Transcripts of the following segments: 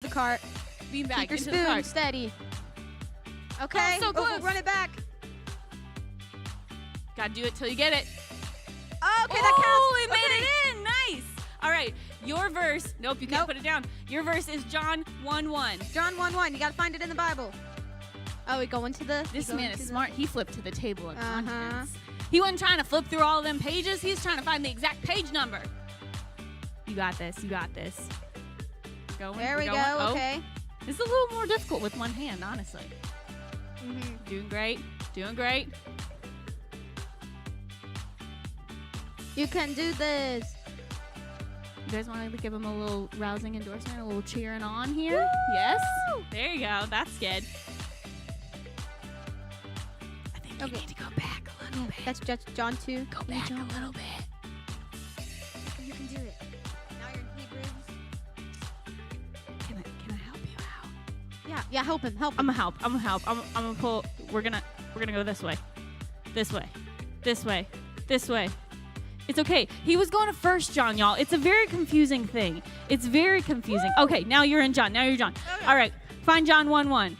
the cart. Beanbag Keep your into the spoon cart. steady. Okay. Oh, so close. Run it back. Gotta do it till you get it. Okay, that counts. Oh, it Okay. made it in. Nice. All right, your verse. Nope, you can't Nope. put it down. Your verse is John 1:1. John 1:1. You gotta find it in the Bible. Oh, we go into the. This we go man into is the- smart. He flipped to the table of Uh-huh. contents. He wasn't trying to flip through all of them pages. He was trying to find the exact page number. You got this. You got this. We're going. There we we're go. going. Oh, Okay. this is a little more difficult with one hand, honestly. Doing great. Doing great. You can do this. You guys want to give him a little rousing endorsement, a little cheering on here? Woo! Yes? There you go. That's good. I think you Okay. need to go back a little bit. That's just John 2. Go back a little bit. You can do it. Now you're in Hebrews. Can I help you out? Yeah, help him. Help him. I'm gonna help. I'm gonna help. I'm gonna pull. We're gonna go this way. This way. This way. This way. It's okay. He was going to 1 John, y'all. It's a very confusing thing. It's very confusing. Woo! Okay, now you're in John. Now you're John. Okay. All right. Find John 1:1.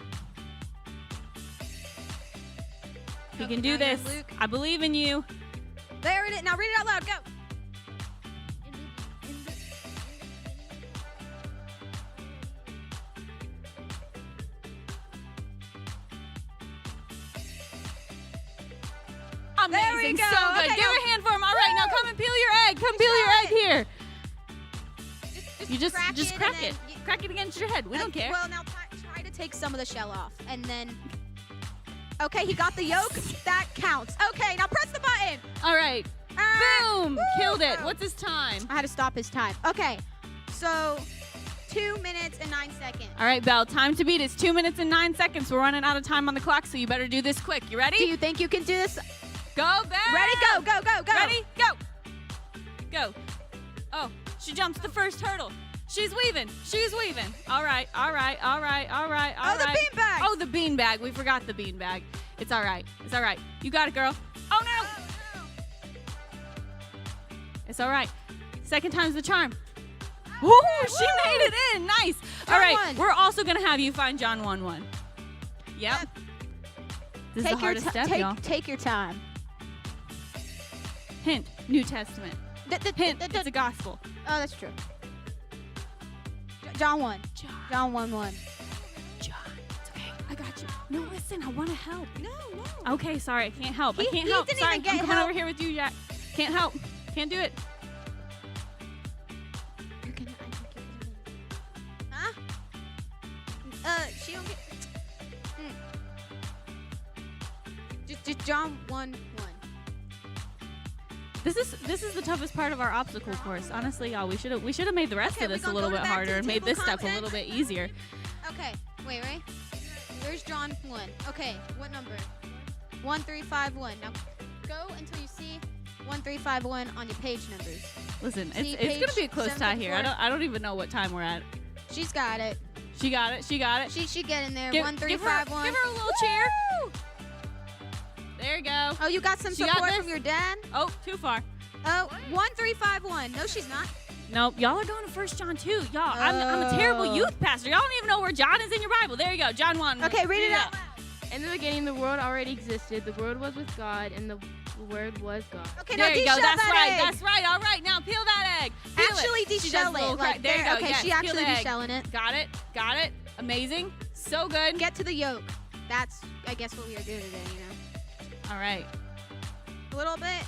You Okay, can do now you're in this. Luke. I believe in you. There it is. Now read it out loud. Go. Amazing. There we go. So good. Okay, Give go. a hand for him. All right, now come and peel your egg. Come peel your egg here. You just crack and it. then Crack it against your head. We don't care. Well, now try to take some of the shell off, and then. Okay, he got the yolk. That counts. Okay, now press the button. All right. Boom! Woo! Killed it. What's his time? I had to stop his time. Okay, so 2 minutes and 9 seconds. All right, Belle. Time to beat is 2 minutes and 9 seconds. We're running out of time on the clock, so you better do this quick. You ready? Do you think you can do this? Go, Belle. Ready? Go, go, go, go. Ready? Go. Go. Oh, she jumps the first hurdle. She's weaving. She's weaving. All right. All right. All right. All right. All Oh, the right. beanbag. Oh, the beanbag. We forgot the beanbag. It's all right. It's all right. You got it, girl. Oh, no. It's all right. Second time's the charm. Woo! She made it in. Nice. All John right. 1. We're also going to have you find John 1:1. Yep. This is the hardest step, y'all. Take your time. Hint. New Testament. Hint. It's a gospel. Oh, that's true. John 1. John 1:1. John. It's okay. I got you. No, listen. I want to help. No. Okay, sorry. I can't help. I He- can't he help. didn't Sorry. even get I'm coming help. over here with you, Jack. Can't help. Can't do it. You can. Huh? She don't get. Just John 1:1. This is the toughest part of our obstacle course. Honestly, y'all, we should have made the rest Okay, of we this a gonna little go bit back to harder the and made table this step a content? little bit easier. Okay. Wait. Where's John 1? Okay. What number? 1351. Now go until you see 1351 on your page numbers. Listen, See it's gonna page be a close tie here. 754? I don't even know what time we're at. She's got it. She got it. She got it. She get in there. Give 1351. her a little cheer. There you go. Oh, you got some She got support this? from your dad? Oh, too far. Oh, 1351. No, she's not. Nope, y'all are going to 1 John 2. Y'all, I'm a terrible Oh. youth pastor. Y'all don't even know where John is in your Bible. There you go, John 1. Okay, read it out. In the beginning, the world already existed. The Word was with God, and the Word was God. Okay, There now you go. deshell That's that right. egg. That's right. All right, now peel that egg. Peel Actually, it. She does a deshell little it. crack. Like there you go. Okay, yes, she peel actually the egg. deshelling it. Got it. Got it. Amazing. So good. Get to the yolk. That's, I guess, what we are doing today, you know. All right. A little bit.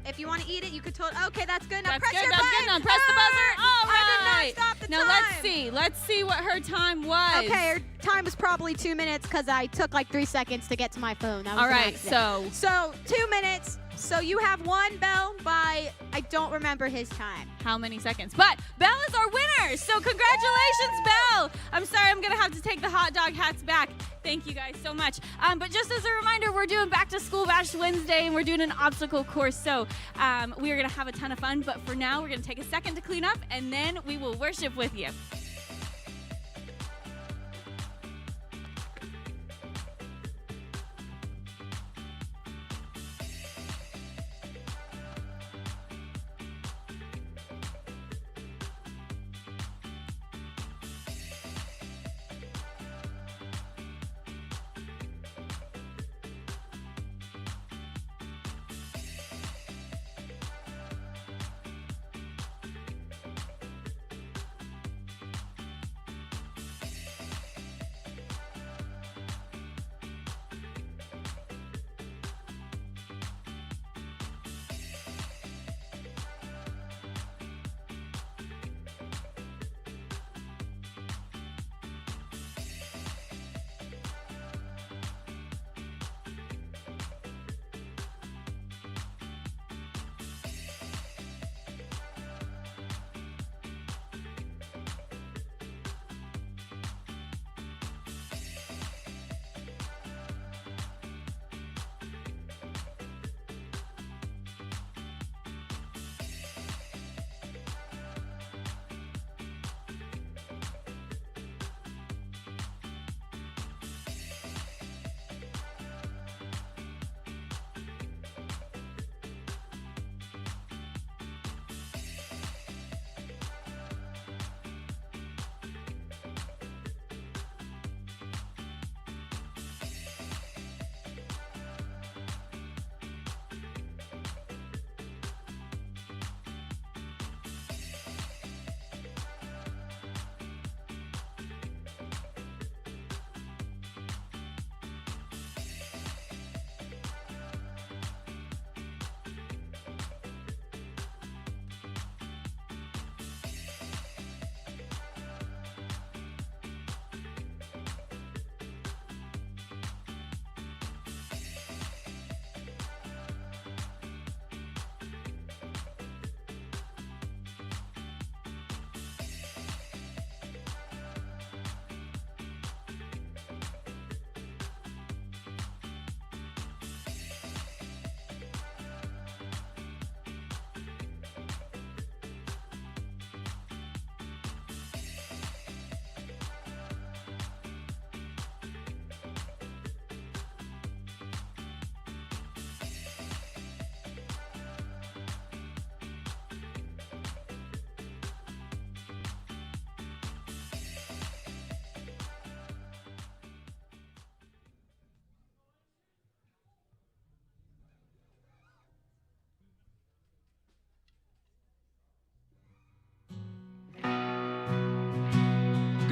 If you want to eat it, you could totally. Okay, that's good. Now That's press good. your That's button. good. Now press the buzzer. All right. I did not stop the now time. let's see. Let's see what her time was. Okay, her time was probably 2 minutes because I took like 3 seconds to get to my phone. That was All an right. accident. So, So 2 minutes. So you have one Bell by I don't remember his time. how many seconds? But Belle is our winner. So congratulations, Belle. I'm sorry, I'm gonna have to take the hot dog hats back. Thank you guys so much. But just as a reminder, we're doing Back to School Bash Wednesday, and we're doing an obstacle course. So we are gonna have a ton of fun. But for now, we're gonna take a second to clean up, and then we will worship with you.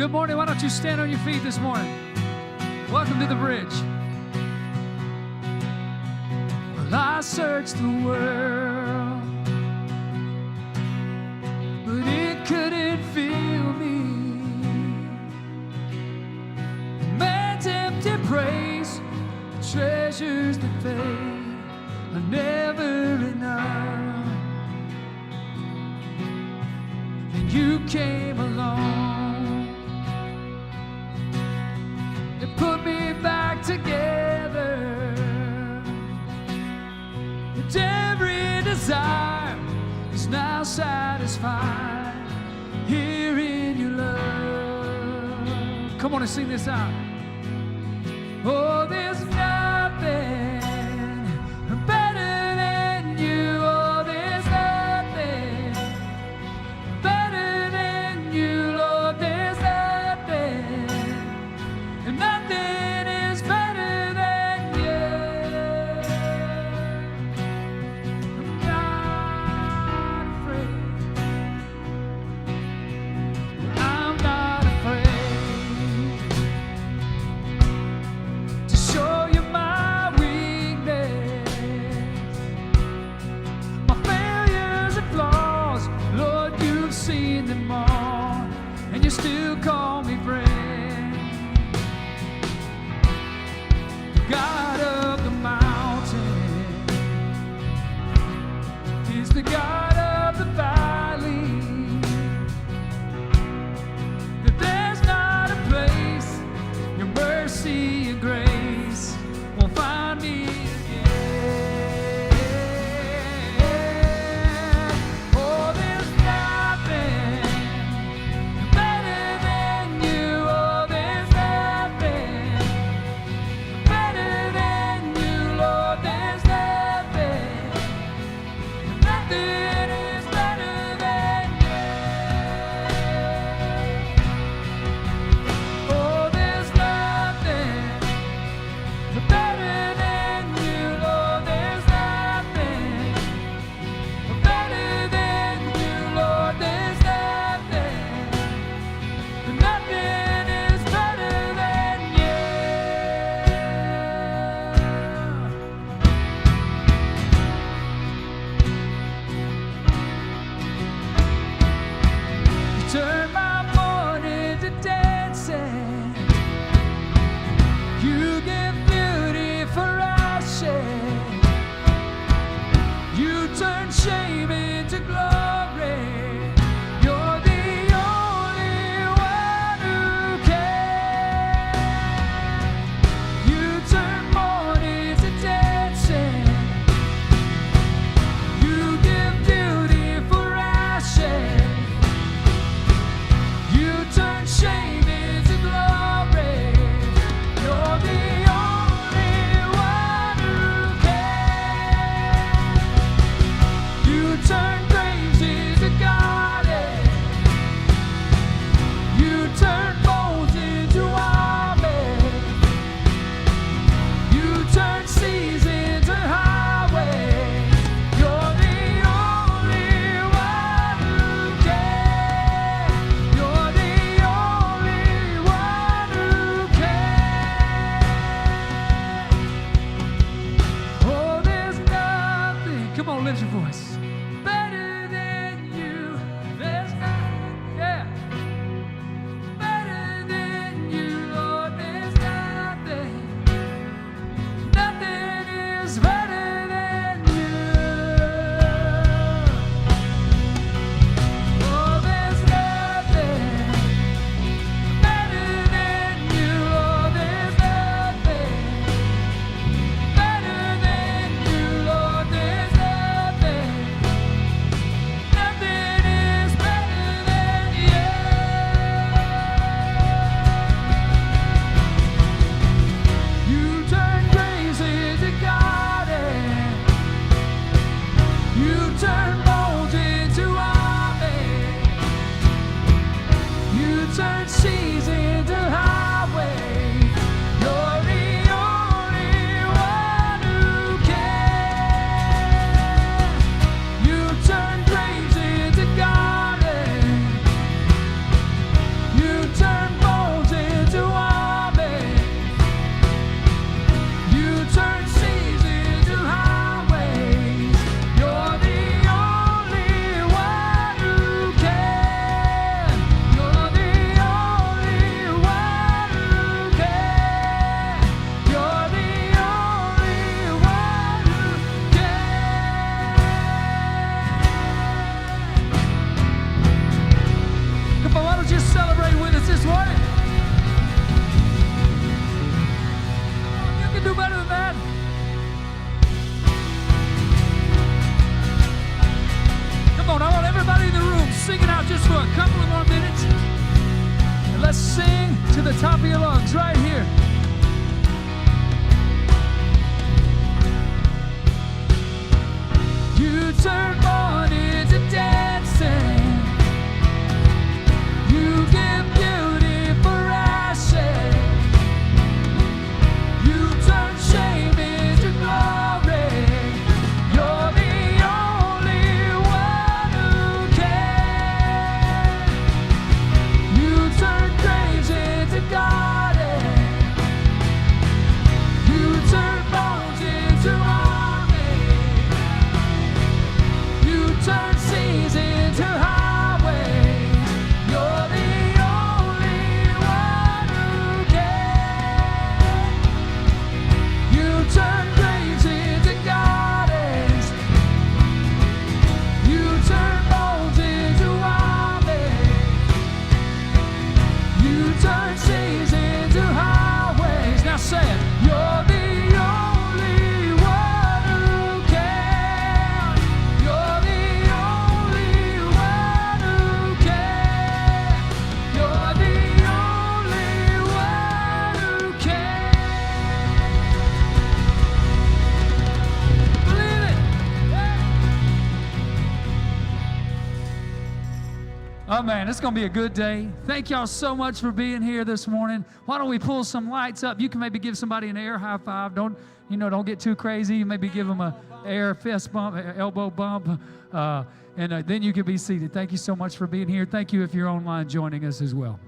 Good morning. Why don't you stand on your feet this morning? Welcome to the bridge. Well, I searched the world, but it couldn't fill me. Man's empty praise, treasures that fade are never enough. Then you came along and put me back together. And every desire is now satisfied here in your love. Come on and sing this out. Oh, there's nothing better than you. Oh, there's nothing better than you, Lord. There's nothing, and nothing is better than you. I'm not afraid. I'm not afraid to show the top of your lungs right here. You turn mourning to dancing. You give beauty for ashes. You turn shame into glory. You're the only one who can. You turn graves into gardens. You turn bones into armies. You turn seas into highways. You're the only one who can. You turn graves into gardens. You turn bones into armies. You turn seas into highways. Now say it. You're the only one who can. You're the only one who can. You're the only one who can. Believe it. Oh man, it's gonna be a good day. Thank y'all so much for being here this morning. Why don't we pull some lights up? You can maybe give somebody an air high five. Don't get too crazy. Maybe give them a air fist bump, elbow bump, and then you can be seated. Thank you so much for being here. Thank you if you're online joining us as well.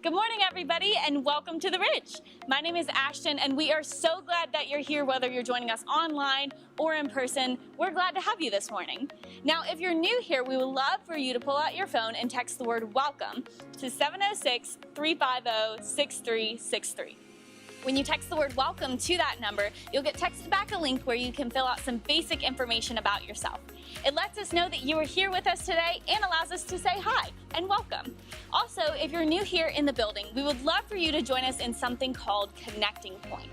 Good morning, everybody, and welcome to The Ridge. My name is Ashton, and we are so glad that you're here, whether you're joining us online or in person. We're glad to have you this morning. Now, if you're new here, we would love for you to pull out your phone and text the word WELCOME to 706-350-6363. When you text the word WELCOME to that number, you'll get texted back a link where you can fill out some basic information about yourself. It lets us know that you are here with us today and allows us to say hi and welcome. Also, if you're new here in the building, we would love for you to join us in something called Connecting Point.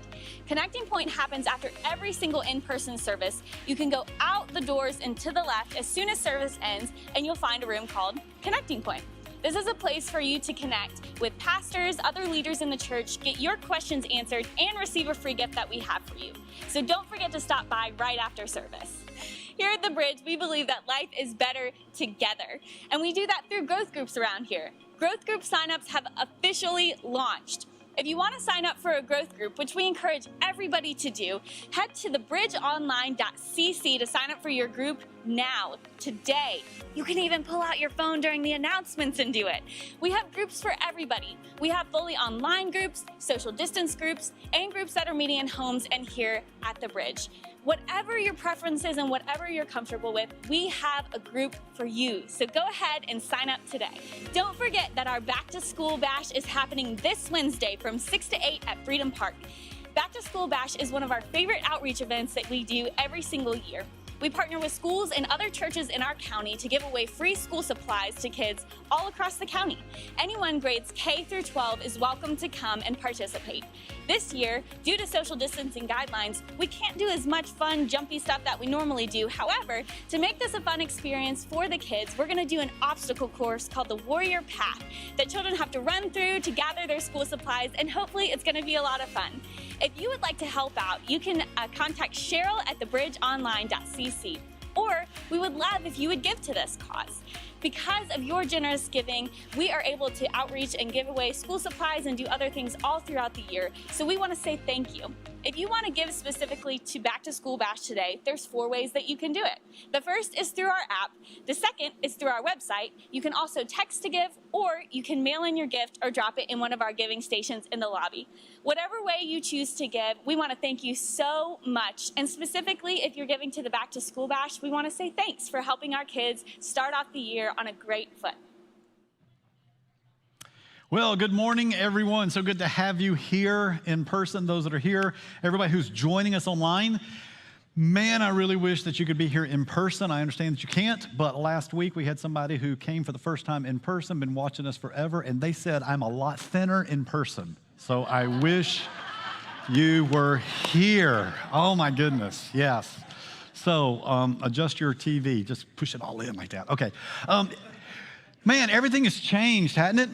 Connecting Point happens after every single in-person service. You can go out the doors and to the left as soon as service ends, and you'll find a room called Connecting Point. This is a place for you to connect with pastors, other leaders in the church, get your questions answered, and receive a free gift that we have for you. So don't forget to stop by right after service. Here at The Bridge, we believe that life is better together, and we do that through growth groups around here. Growth group signups have officially launched. If you want to sign up for a growth group, which we encourage everybody to do, head to thebridgeonline.cc to sign up for your group now, today. You can even pull out your phone during the announcements and do it. We have groups for everybody. We have fully online groups, social distance groups, and groups that are meeting in homes and here at The Bridge. Whatever your preference is and whatever you're comfortable with, we have a group for you. So go ahead and sign up today. Don't forget that our Back to School Bash is happening this Wednesday from 6 to 8 at Freedom Park. Back to School Bash is one of our favorite outreach events that we do every single year. We partner with schools and other churches in our county to give away free school supplies to kids all across the county. Anyone grades K through 12 is welcome to come and participate. This year, due to social distancing guidelines, we can't do as much fun, jumpy stuff that we normally do. However, to make this a fun experience for the kids, we're gonna do an obstacle course called the Warrior Path that children have to run through to gather their school supplies, and hopefully it's gonna be a lot of fun. If you would like to help out, you can contact Cheryl at thebridgeonline.cc. Or we would love if you would give to this cause. Because of your generous giving, we are able to outreach and give away school supplies and do other things all throughout the year. So we want to say thank you. If you want to give specifically to Back to School Bash today, there's 4 ways that you can do it. The first is through our app. The second is through our website. You can also text to give, or you can mail in your gift or drop it in one of our giving stations in the lobby. Whatever way you choose to give, we want to thank you so much. And specifically, if you're giving to the Back to School Bash, we want to say thanks for helping our kids start off the year on a great foot. Well, good morning, everyone. So good to have you here in person, those that are here, everybody who's joining us online. Man, I really wish that you could be here in person. I understand that you can't, but last week we had somebody who came for the first time in person, been watching us forever, and they said, I'm a lot thinner in person. So I wish you were here. Oh my goodness, yes. So adjust your TV, just push it all in like that. Okay. Man, everything has changed, hasn't it?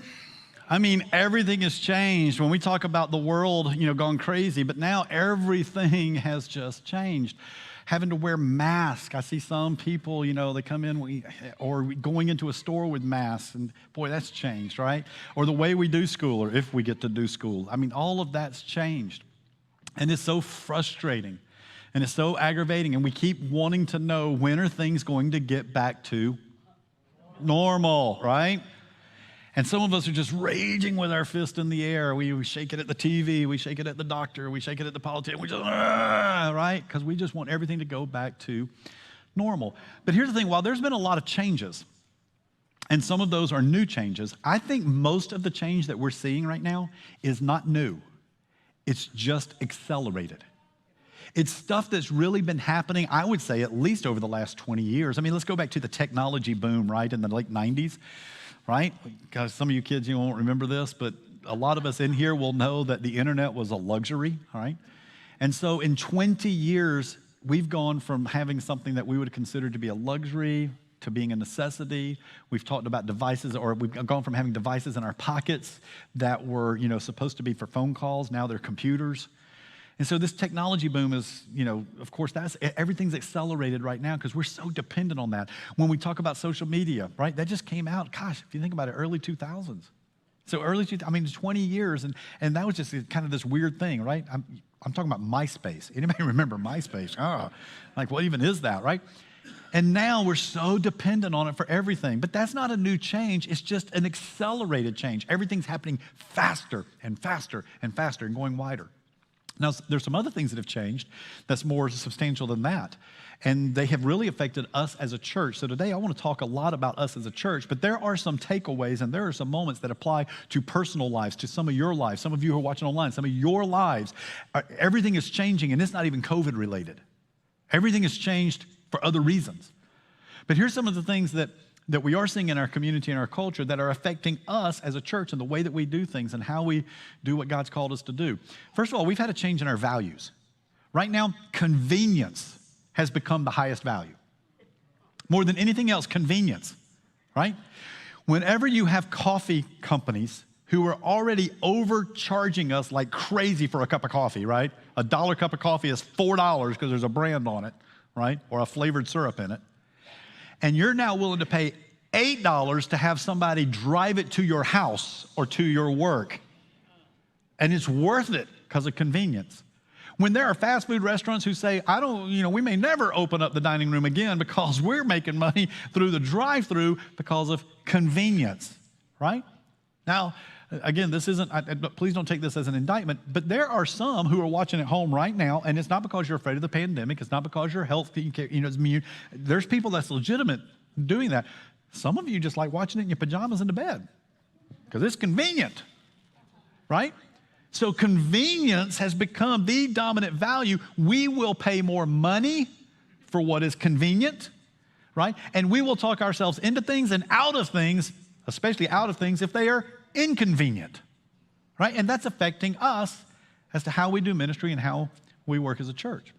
I mean, everything has changed. When we talk about the world, gone crazy, but now everything has just changed. Having to wear masks. I see some people, they come in or going into a store with masks, and boy, that's changed, right? Or the way we do school, or if we get to do school. I mean, all of that's changed. And it's so frustrating, and it's so aggravating, and we keep wanting to know, when are things going to get back to normal, right? And some of us are just raging with our fist in the air. We shake it at the TV, we shake it at the doctor, we shake it at the politician, we just, right? Because we just want everything to go back to normal. But here's the thing, while there's been a lot of changes, and some of those are new changes, I think most of the change that we're seeing right now is not new. It's just accelerated. It's stuff that's really been happening, I would say, at least over the last 20 years. I mean, let's go back to the technology boom, right, in the late 90s. Right? Because some of you kids, won't remember this, but a lot of us in here will know that the internet was a luxury, all right? And so in 20 years, we've gone from having something that we would consider to be a luxury to being a necessity. We've talked about devices, or we've gone from having devices in our pockets that were, supposed to be for phone calls. Now they're computers. And so this technology boom is, of course, everything's accelerated right now because we're so dependent on that. When we talk about social media, right, that just came out, gosh, if you think about it, early 2000s. So 20 years, and that was just kind of this weird thing, right? I'm talking about MySpace. Anybody remember MySpace? Oh, like what even is that, right? And now we're so dependent on it for everything. But that's not a new change. It's just an accelerated change. Everything's happening faster and faster and faster and going wider. Now, there's some other things that have changed that's more substantial than that, and they have really affected us as a church. So today I want to talk a lot about us as a church, but there are some takeaways, and there are some moments that apply to personal lives, to some of your lives, some of you who are watching online, some of your lives. Everything is changing, and it's not even COVID related. Everything has changed for other reasons. But here's some of the things that we are seeing in our community and our culture that are affecting us as a church and the way that we do things and how we do what God's called us to do. First of all, we've had a change in our values. Right now, convenience has become the highest value. More than anything else, convenience, right? Whenever you have coffee companies who are already overcharging us like crazy for a cup of coffee, right? $1 cup of coffee is $4 because there's a brand on it, right? Or a flavored syrup in it. And you're now willing to pay $8 to have somebody drive it to your house or to your work. And it's worth it because of convenience. When there are fast food restaurants who say, we may never open up the dining room again because we're making money through the drive-through because of convenience, right? Now, again, this isn't, please don't take this as an indictment, but there are some who are watching at home right now, and it's not because you're afraid of the pandemic, it's not because you're healthy, there's people that's legitimate doing that. Some of you just like watching it in your pajamas in the bed because it's convenient, right? So convenience has become the dominant value. We will pay more money for what is convenient, right? And we will talk ourselves into things and out of things, especially out of things if they are inconvenient, right? And that's affecting us as to how we do ministry and how we work as a church.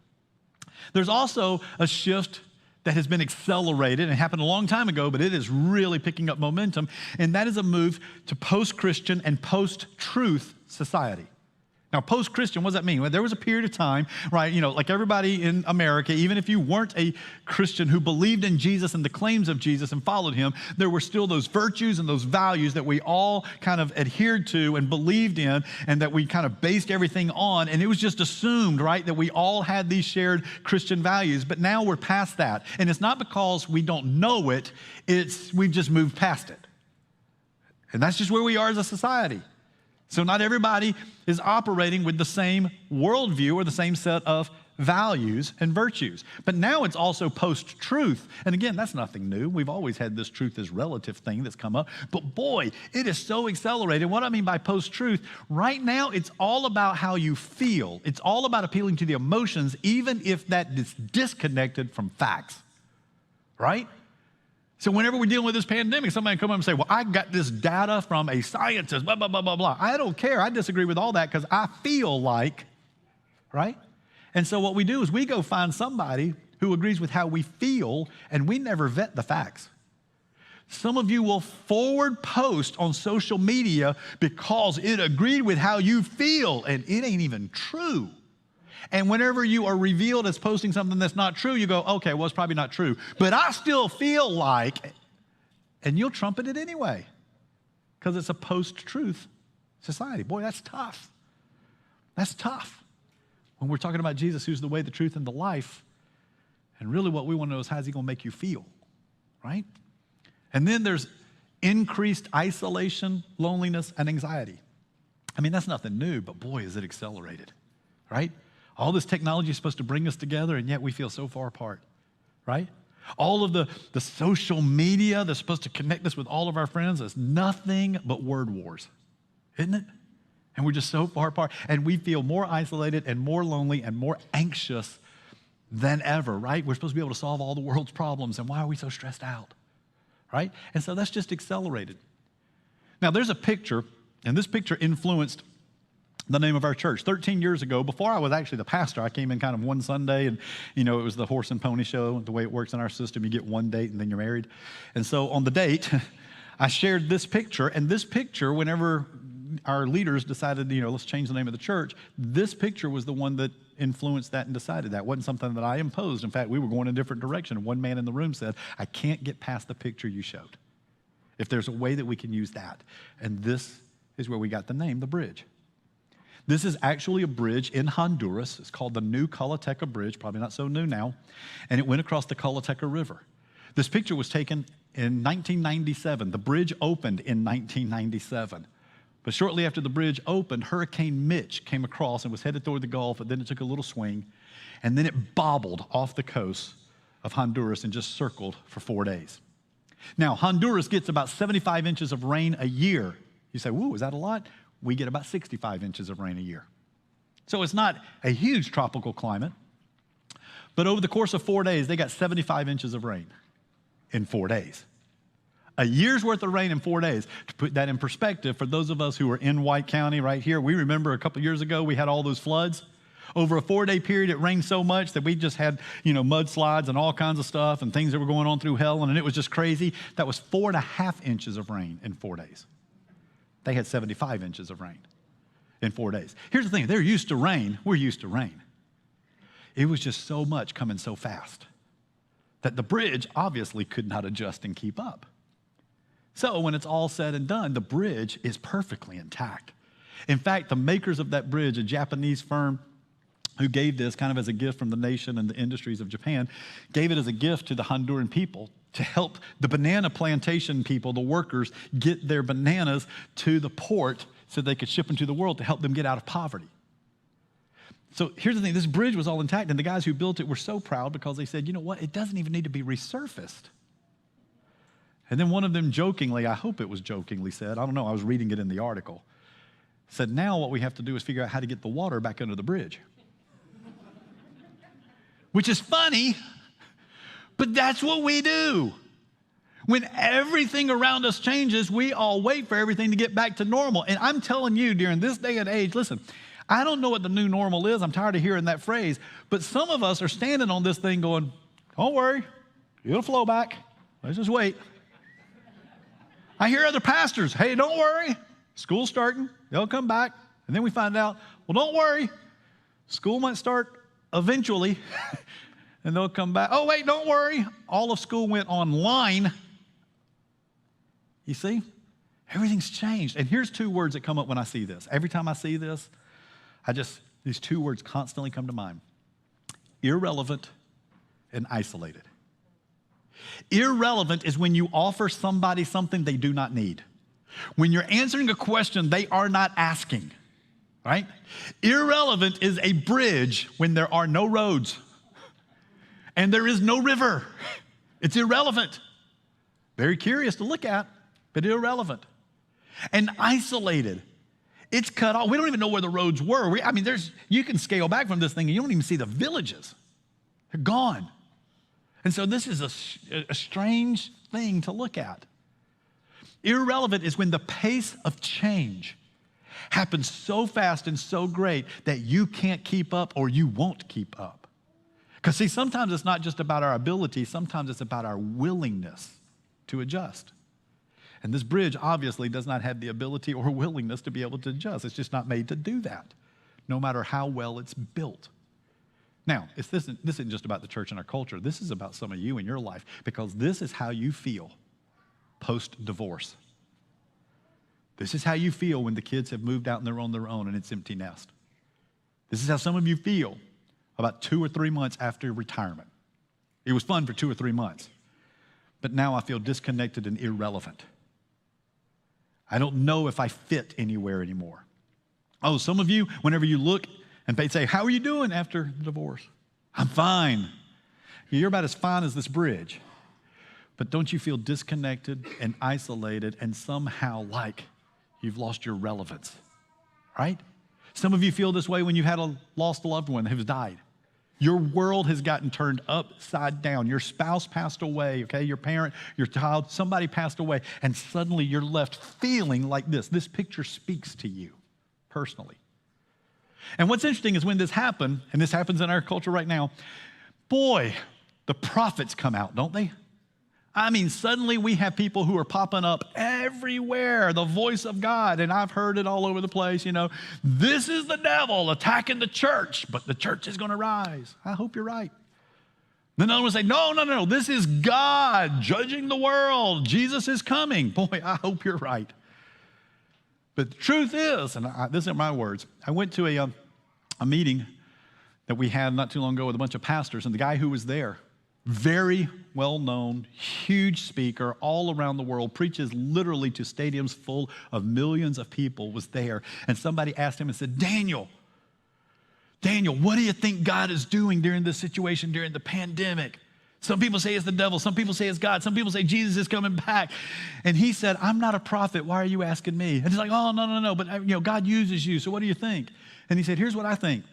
There's also a shift that has been accelerated and happened a long time ago, but it is really picking up momentum, and that is a move to post-Christian and post-truth society. Now, post-Christian, what does that mean? Well, there was a period of time, right, like everybody in America, even if you weren't a Christian who believed in Jesus and the claims of Jesus and followed him, there were still those virtues and those values that we all kind of adhered to and believed in and that we kind of based everything on, and it was just assumed, right, that we all had these shared Christian values, but now we're past that, and it's not because we don't know it, we've just moved past it. And that's just where we are as a society. So not everybody is operating with the same worldview or the same set of values and virtues. But now it's also post-truth. And again, that's nothing new. We've always had this truth as relative thing that's come up. But boy, it is so accelerated. What I mean by post-truth, right now it's all about how you feel. It's all about appealing to the emotions, even if that is disconnected from facts, right? So whenever we're dealing with this pandemic, somebody come up and say, well, I got this data from a scientist, blah, blah, blah, blah, blah. I don't care. I disagree with all that because I feel like, right? And so what we do is we go find somebody who agrees with how we feel, and we never vet the facts. Some of you will forward post on social media because it agreed with how you feel, and it ain't even true. And whenever you are revealed as posting something that's not true, you go, okay, well, it's probably not true. But I still feel like, and you'll trumpet it anyway because it's a post-truth society. Boy, that's tough. That's tough. When we're talking about Jesus, who's the way, the truth, and the life, and really what we want to know is how's he going to make you feel, right? And then there's increased isolation, loneliness, and anxiety. I mean, that's nothing new, but boy, is it accelerated, right? All this technology is supposed to bring us together, and yet we feel so far apart, right? All of the social media that's supposed to connect us with all of our friends is nothing but word wars, isn't it? And we're just so far apart, and we feel more isolated and more lonely and more anxious than ever, right? We're supposed to be able to solve all the world's problems, and why are we so stressed out? Right? And so that's just accelerated. Now, there's a picture, and this picture influenced the name of our church. 13 years ago, before I was actually the pastor, I came in kind of one Sunday, and, you know, it was the horse and pony show. The way it works in our system, you get one date, and then you're married. And so on the date, I shared this picture, and this picture, whenever our leaders decided, you know, let's change the name of the church, this picture was the one that influenced that and decided that. It wasn't something that I imposed. In fact, we were going in a different direction. One man in the room said, I can't get past the picture you showed. If there's a way that we can use that. And this is where we got the name, the bridge. This is actually a bridge in Honduras. It's called the New Colateca Bridge, probably not so new now. And it went across the Colateca River. This picture was taken in 1997. The bridge opened in 1997. But shortly after the bridge opened, Hurricane Mitch came across and was headed toward the Gulf, and then it took a little swing, and then it bobbled off the coast of Honduras and just circled for 4 days. Now, Honduras gets about 75 inches of rain a year. You say, whoa, is that a lot? We get about 65 inches of rain a year. So it's not a huge tropical climate, but over the course of 4 days, they got 75 inches of rain in 4 days. A year's worth of rain in 4 days. To put that in perspective, for those of us who are in White County right here, we remember a couple years ago we had all those floods. Over a 4-day period, it rained so much that we just had, you know, mudslides and all kinds of stuff and things that were going on through hell, and it was just crazy. That was 4.5 inches of rain in 4 days. They had 75 inches of rain in 4 days. Here's the thing, they're used to rain. We're used to rain. It was just so much coming so fast that the bridge obviously could not adjust and keep up. So when it's all said and done, the bridge is perfectly intact. In fact, the makers of that bridge, a Japanese firm who gave this kind of as a gift from the nation and the industries of Japan, gave it as a gift to the Honduran people to help the banana plantation people, the workers, get their bananas to the port so they could ship them to the world to help them get out of poverty. So here's the thing, this bridge was all intact, and the guys who built it were so proud because they said, you know what, it doesn't even need to be resurfaced. And then one of them jokingly, I hope it was jokingly said, I don't know, I was reading it in the article, said, now what we have to do is figure out how to get the water back under the bridge. Which is funny, but that's what we do. When everything around us changes, we all wait for everything to get back to normal. And I'm telling you, during this day and age, listen, I don't know what the new normal is. I'm tired of hearing that phrase. But some of us are standing on this thing going, don't worry, it'll flow back. Let's just wait. I hear other pastors, hey, don't worry, school's starting, they'll come back. And then we find out, well, don't worry, school might start eventually, and they'll come back. Oh, wait, don't worry, all of school went online. You see, everything's changed. And here's two words that come up when I see this. Every time I see this, these two words constantly come to mind. Irrelevant and isolated. Irrelevant is when you offer somebody something they do not need. When you're answering a question they are not asking, right? Irrelevant is a bridge when there are no roads and there is no river. It's irrelevant. Very curious to look at, but irrelevant. And isolated, it's cut off. We don't even know where the roads were. You can scale back from this thing and you don't even see the villages. They're gone. And so this is a strange thing to look at. Irrelevant is when the pace of change happens so fast and so great that you can't keep up or you won't keep up. Because see, sometimes it's not just about our ability, sometimes it's about our willingness to adjust. And this bridge obviously does not have the ability or willingness to be able to adjust. It's just not made to do that, no matter how well it's built. Now, this isn't just about the church and our culture. This is about some of you in your life, because this is how you feel post-divorce. This is how you feel when the kids have moved out and they're on their own and it's empty nest. This is how some of you feel about 2 or 3 months after retirement. It was fun for 2 or 3 months, but now I feel disconnected and irrelevant. I don't know if I fit anywhere anymore. Oh, some of you, whenever you look and they say, how are you doing after the divorce? I'm fine. You're about as fine as this bridge. But don't you feel disconnected and isolated and somehow like you've lost your relevance, right? Some of you feel this way when you had lost a loved one who's died. Your world has gotten turned upside down. Your spouse passed away, okay? Your parent, your child, somebody passed away, and suddenly you're left feeling like this. This picture speaks to you personally. And what's interesting is when this happened, and this happens in our culture right now, boy, the prophets come out, don't they? I mean, suddenly we have people who are popping up everywhere, the voice of God, and I've heard it all over the place, you know. This is the devil attacking the church, but the church is going to rise. I hope you're right. Then another one say, no, this is God judging the world. Jesus is coming. Boy, I hope you're right. But the truth is, and this isn't my words, I went to a meeting that we had not too long ago with a bunch of pastors, and the guy who was there, very well-known, huge speaker all around the world, preaches literally to stadiums full of millions of people, was there. And somebody asked him and said, Daniel, what do you think God is doing during this situation, during the pandemic? Some people say it's the devil. Some people say it's God. Some people say Jesus is coming back. And he said, I'm not a prophet. Why are you asking me? And he's like, oh, no. But God uses you. So what do you think? And he said, here's what I think.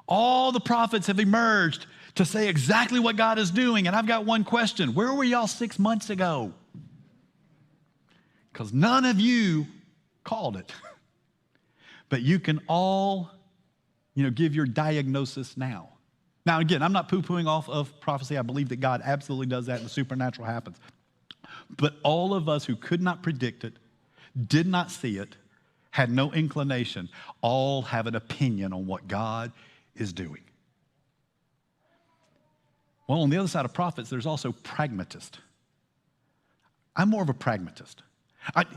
All the prophets have emerged to say exactly what God is doing. And I've got one question. Where were y'all 6 months ago? Because none of you called it. But you can all, give your diagnosis now. Now, again, I'm not poo-pooing off of prophecy. I believe that God absolutely does that and the supernatural happens. But all of us who could not predict it, did not see it, had no inclination, all have an opinion on what God is doing. Well, on the other side of prophets, there's also pragmatists. I'm more of a pragmatist.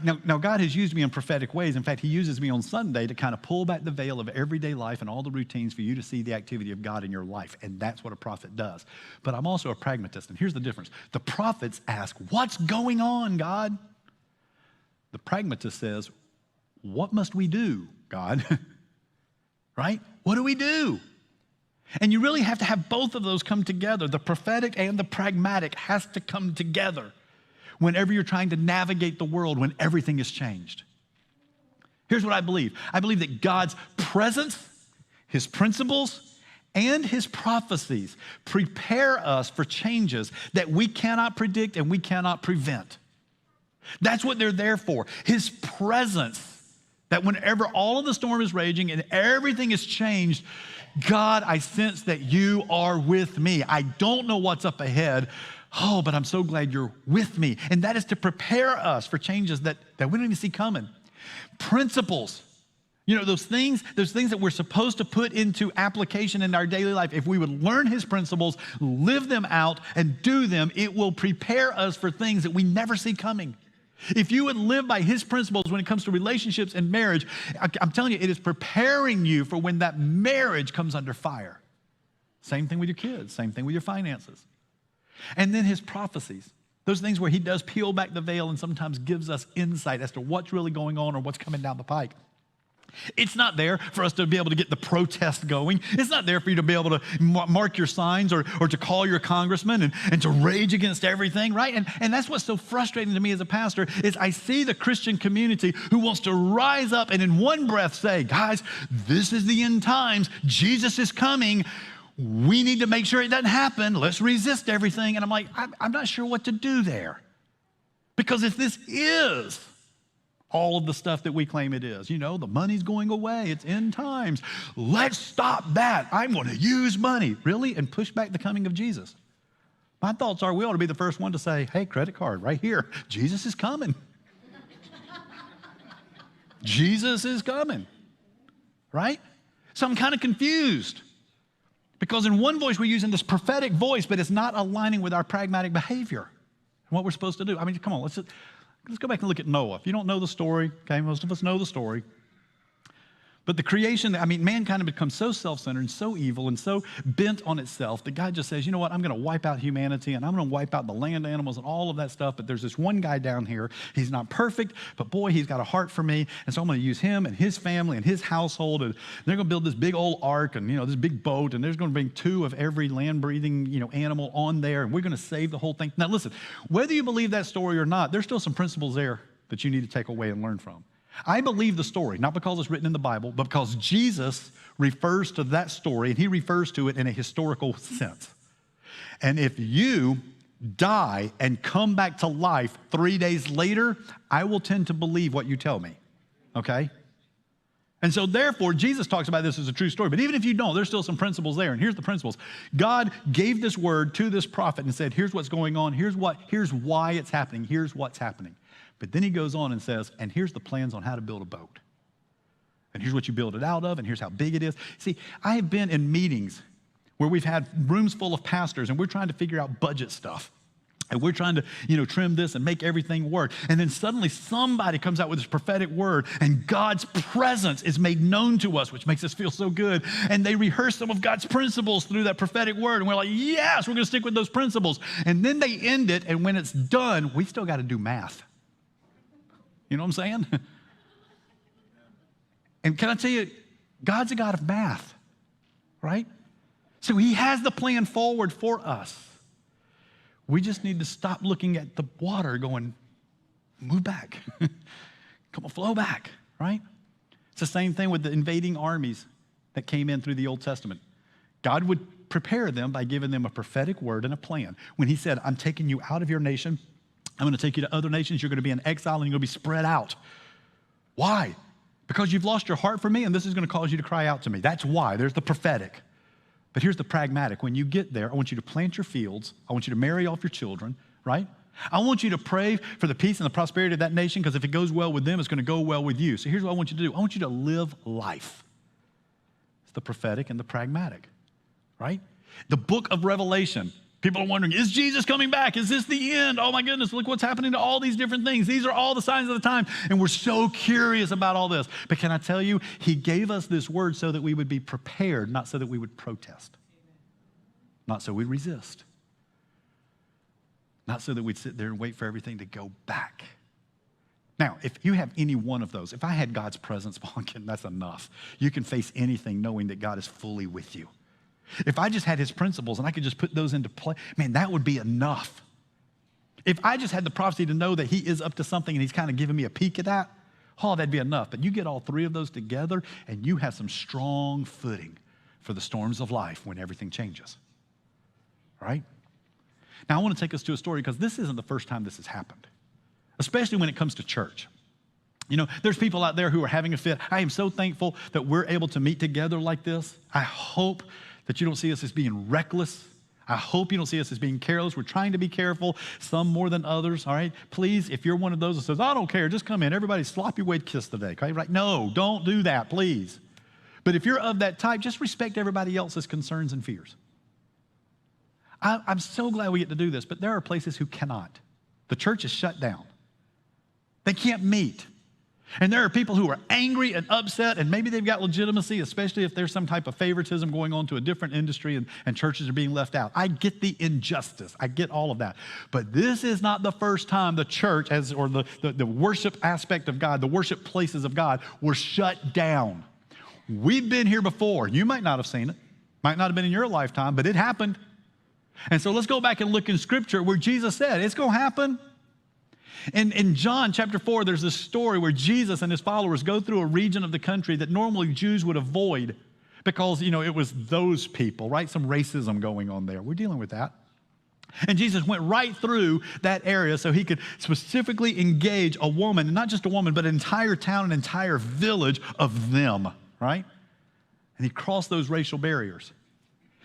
Now, God has used me in prophetic ways. In fact, he uses me on Sunday to kind of pull back the veil of everyday life and all the routines for you to see the activity of God in your life. And that's what a prophet does. But I'm also a pragmatist. And here's the difference. The prophets ask, what's going on, God? The pragmatist says, what must we do, God? Right? What do we do? And you really have to have both of those come together. The prophetic and the pragmatic has to come together whenever you're trying to navigate the world, when everything has changed. Here's what I believe. I believe that God's presence, his principles, and his prophecies prepare us for changes that we cannot predict and we cannot prevent. That's what they're there for. His presence, that whenever all of the storm is raging and everything is changed, God, I sense that you are with me. I don't know what's up ahead. Oh, but I'm so glad you're with me. And that is to prepare us for changes that we don't even see coming. Principles, those things that we're supposed to put into application in our daily life. If we would learn his principles, live them out, and do them, it will prepare us for things that we never see coming. If you would live by his principles when it comes to relationships and marriage, I'm telling you, it is preparing you for when that marriage comes under fire. Same thing with your kids, same thing with your finances. And then his prophecies, those things where he does peel back the veil and sometimes gives us insight as to what's really going on or what's coming down the pike. It's not there for us to be able to get the protest going. It's not there for you to be able to mark your signs or to call your congressman and to rage against everything, right? And that's what's so frustrating to me as a pastor is I see the Christian community who wants to rise up and in one breath say, guys, this is the end times. Jesus is coming. We need to make sure it doesn't happen. Let's resist everything. And I'm like, I'm not sure what to do there. Because if this is all of the stuff that we claim it is, the money's going away, it's end times, let's stop that. I'm going to use money. Really? And push back the coming of Jesus. My thoughts are we ought to be the first one to say, hey, credit card right here. Jesus is coming. Jesus is coming, right? So I'm kind of confused because in one voice we're using this prophetic voice, but it's not aligning with our pragmatic behavior and what we're supposed to do. I mean, come on, let's go back and look at Noah. If you don't know the story, okay, most of us know the story. But the creation, I mean, mankind becomes so self-centered and so evil and so bent on itself that God just says, you know what, I'm going to wipe out humanity and I'm going to wipe out the land animals and all of that stuff. But there's this one guy down here. He's not perfect, but boy, he's got a heart for me. And so I'm going to use him and his family and his household. And they're going to build this big old ark and, this big boat. And there's going to bring 2 of every land-breathing, animal on there. And we're going to save the whole thing. Now, listen, whether you believe that story or not, there's still some principles there that you need to take away and learn from. I believe the story, not because it's written in the Bible, but because Jesus refers to that story, and he refers to it in a historical sense. And if you die and come back to life 3 days later, I will tend to believe what you tell me, okay? And so therefore, Jesus talks about this as a true story. But even if you don't, there's still some principles there. And here's the principles. God gave this word to this prophet and said, here's what's going on. Here's why it's happening. Here's what's happening. But then he goes on and says, and here's the plans on how to build a boat. And here's what you build it out of, and here's how big it is. See, I have been in meetings where we've had rooms full of pastors, and we're trying to figure out budget stuff. And we're trying to, trim this and make everything work. And then suddenly somebody comes out with this prophetic word, and God's presence is made known to us, which makes us feel so good. And they rehearse some of God's principles through that prophetic word. And we're like, yes, we're going to stick with those principles. And then they end it, and when it's done, we still got to do math. You know what I'm saying? And can I tell you, God's a God of math, right? So he has the plan forward for us. We just need to stop looking at the water going, move back. Come on, flow back, right? It's the same thing with the invading armies that came in through the Old Testament. God would prepare them by giving them a prophetic word and a plan. When he said, I'm taking you out of your nation, I'm going to take you to other nations. You're going to be in exile and you're going to be spread out. Why? Because you've lost your heart for me, and this is going to cause you to cry out to me. That's why. There's the prophetic. But here's the pragmatic. When you get there, I want you to plant your fields. I want you to marry off your children, right? I want you to pray for the peace and the prosperity of that nation, because if it goes well with them, it's going to go well with you. So here's what I want you to do. I want you to live life. It's the prophetic and the pragmatic, right? The book of Revelation. People are wondering, is Jesus coming back? Is this the end? Oh my goodness, look what's happening to all these different things. These are all the signs of the time. And we're so curious about all this. But can I tell you, he gave us this word so that we would be prepared, not so that we would protest. Not so we'd resist. Not so that we'd sit there and wait for everything to go back. Now, if you have any one of those, if I had God's presence walking, that's enough. You can face anything knowing that God is fully with you. If I just had his principles and I could just put those into play, man, that would be enough. If I just had the prophecy to know that he is up to something and he's kind of giving me a peek at that, that'd be enough. But you get all 3 of those together and you have some strong footing for the storms of life when everything changes, right? Now, I want to take us to a story because this isn't the first time this has happened, especially when it comes to church. There's people out there who are having a fit. I am so thankful that we're able to meet together like this. I hope that you don't see us as being reckless. I hope you don't see us as being careless. We're trying to be careful, some more than others, all right? Please, if you're one of those that says, I don't care, just come in. Everybody slop your weight kiss today, okay? Right? No, don't do that, please. But if you're of that type, just respect everybody else's concerns and fears. I'm so glad we get to do this, but there are places who cannot. The church is shut down. They can't meet. And there are people who are angry and upset, and maybe they've got legitimacy, especially if there's some type of favoritism going on to a different industry and churches are being left out. I get the injustice. I get all of that. But this is not the first time the church, or the worship aspect of God, the worship places of God, were shut down. We've been here before. You might not have seen it. Might not have been in your lifetime, but it happened. And so let's go back and look in Scripture where Jesus said, it's going to happen. In John chapter 4, there's this story where Jesus and his followers go through a region of the country that normally Jews would avoid because, it was those people, right? Some racism going on there. We're dealing with that. And Jesus went right through that area so he could specifically engage a woman, and not just a woman, but an entire town, an entire village of them, right? And he crossed those racial barriers.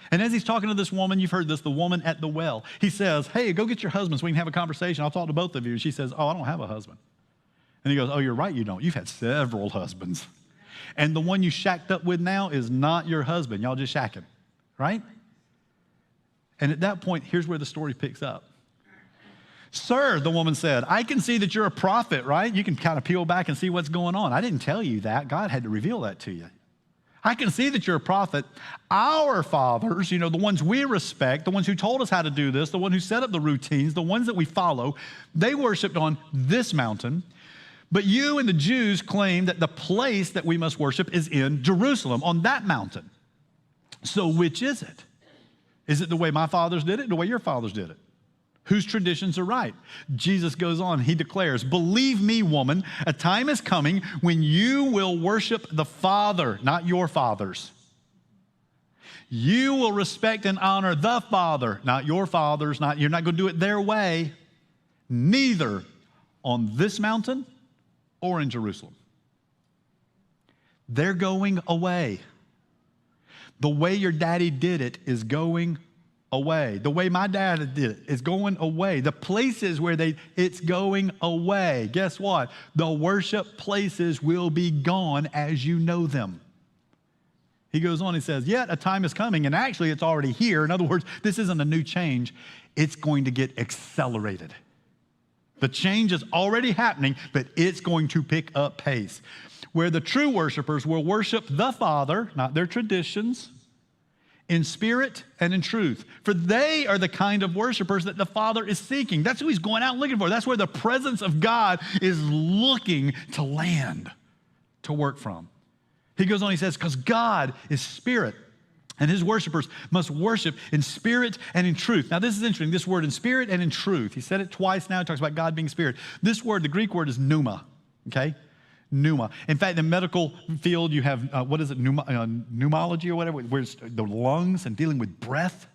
And as he's talking to this woman, you've heard this, the woman at the well, he says, hey, go get your husband so we can have a conversation. I'll talk to both of you. And she says, oh, I don't have a husband. And he goes, oh, you're right, you don't. You've had several husbands. And the one you shacked up with now is not your husband. Y'all just shacking, right? And at that point, here's where the story picks up. Sir, the woman said, I can see that you're a prophet, right? You can kind of peel back and see what's going on. I didn't tell you that. God had to reveal that to you. I can see that you're a prophet. Our fathers, the ones we respect, the ones who told us how to do this, the one who set up the routines, the ones that we follow, they worshiped on this mountain. But you and the Jews claim that the place that we must worship is in Jerusalem, on that mountain. So which is it? Is it the way my fathers did it, the way your fathers did it? Whose traditions are right? Jesus goes on, he declares, believe me, woman, a time is coming when you will worship the Father, not your fathers. You will respect and honor the Father, not your fathers. You're not going to do it their way, neither on this mountain or in Jerusalem. They're going away. The way your daddy did it is going away. The way my dad did it is going away. The places where it's going away. Guess what? The worship places will be gone as you know them. He goes on, he says, yet a time is coming, and actually it's already here. In other words, this isn't a new change. It's going to get accelerated. The change is already happening, but it's going to pick up pace. Where the true worshipers will worship the Father, not their traditions, in spirit and in truth. For they are the kind of worshipers that the Father is seeking. That's who he's going out looking for. That's where the presence of God is looking to land, to work from. He goes on, he says, because God is spirit, and his worshipers must worship in spirit and in truth. Now, this is interesting, this word in spirit and in truth. He said it twice now. He talks about God being spirit. This word, the Greek word is pneuma, okay? Pneuma. In fact, in the medical field, you have, pneumology or whatever, where it's the lungs and dealing with breath,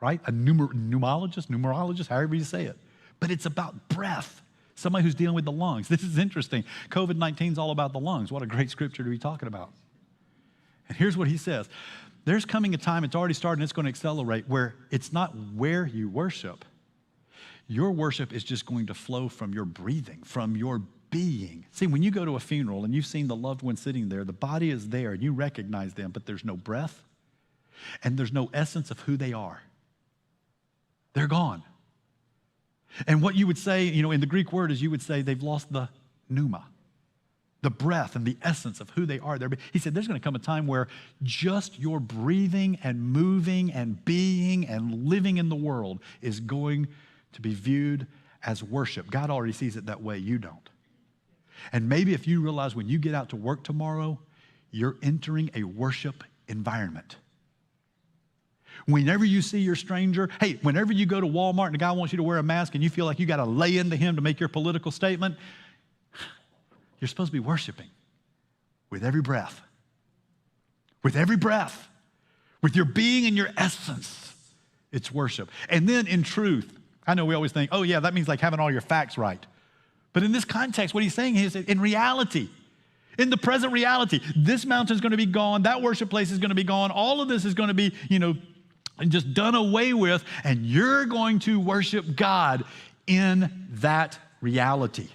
right? A numerologist, however you say it. But it's about breath. Somebody who's dealing with the lungs. This is interesting. COVID-19 is all about the lungs. What a great scripture to be talking about. And here's what he says. There's coming a time, it's already started, and it's going to accelerate, where it's not where you worship. Your worship is just going to flow from your breathing, from your being. See, when you go to a funeral and you've seen the loved one sitting there, the body is there and you recognize them, but there's no breath and there's no essence of who they are. They're gone. And what you would say, in the Greek word is you would say they've lost the pneuma, the breath and the essence of who they are. He said there's going to come a time where just your breathing and moving and being and living in the world is going to be viewed as worship. God already sees it that way. You don't. And maybe if you realize when you get out to work tomorrow, you're entering a worship environment. Whenever you see your stranger, whenever you go to Walmart and the guy wants you to wear a mask and you feel like you got to lay into him to make your political statement, you're supposed to be worshiping with every breath. With every breath. With your being and your essence. It's worship. And then in truth, I know we always think, oh yeah, that means like having all your facts right. But in this context, what he's saying is in reality, in the present reality, this mountain is going to be gone. That worship place is going to be gone. All of this is going to be, just done away with. And you're going to worship God in that reality.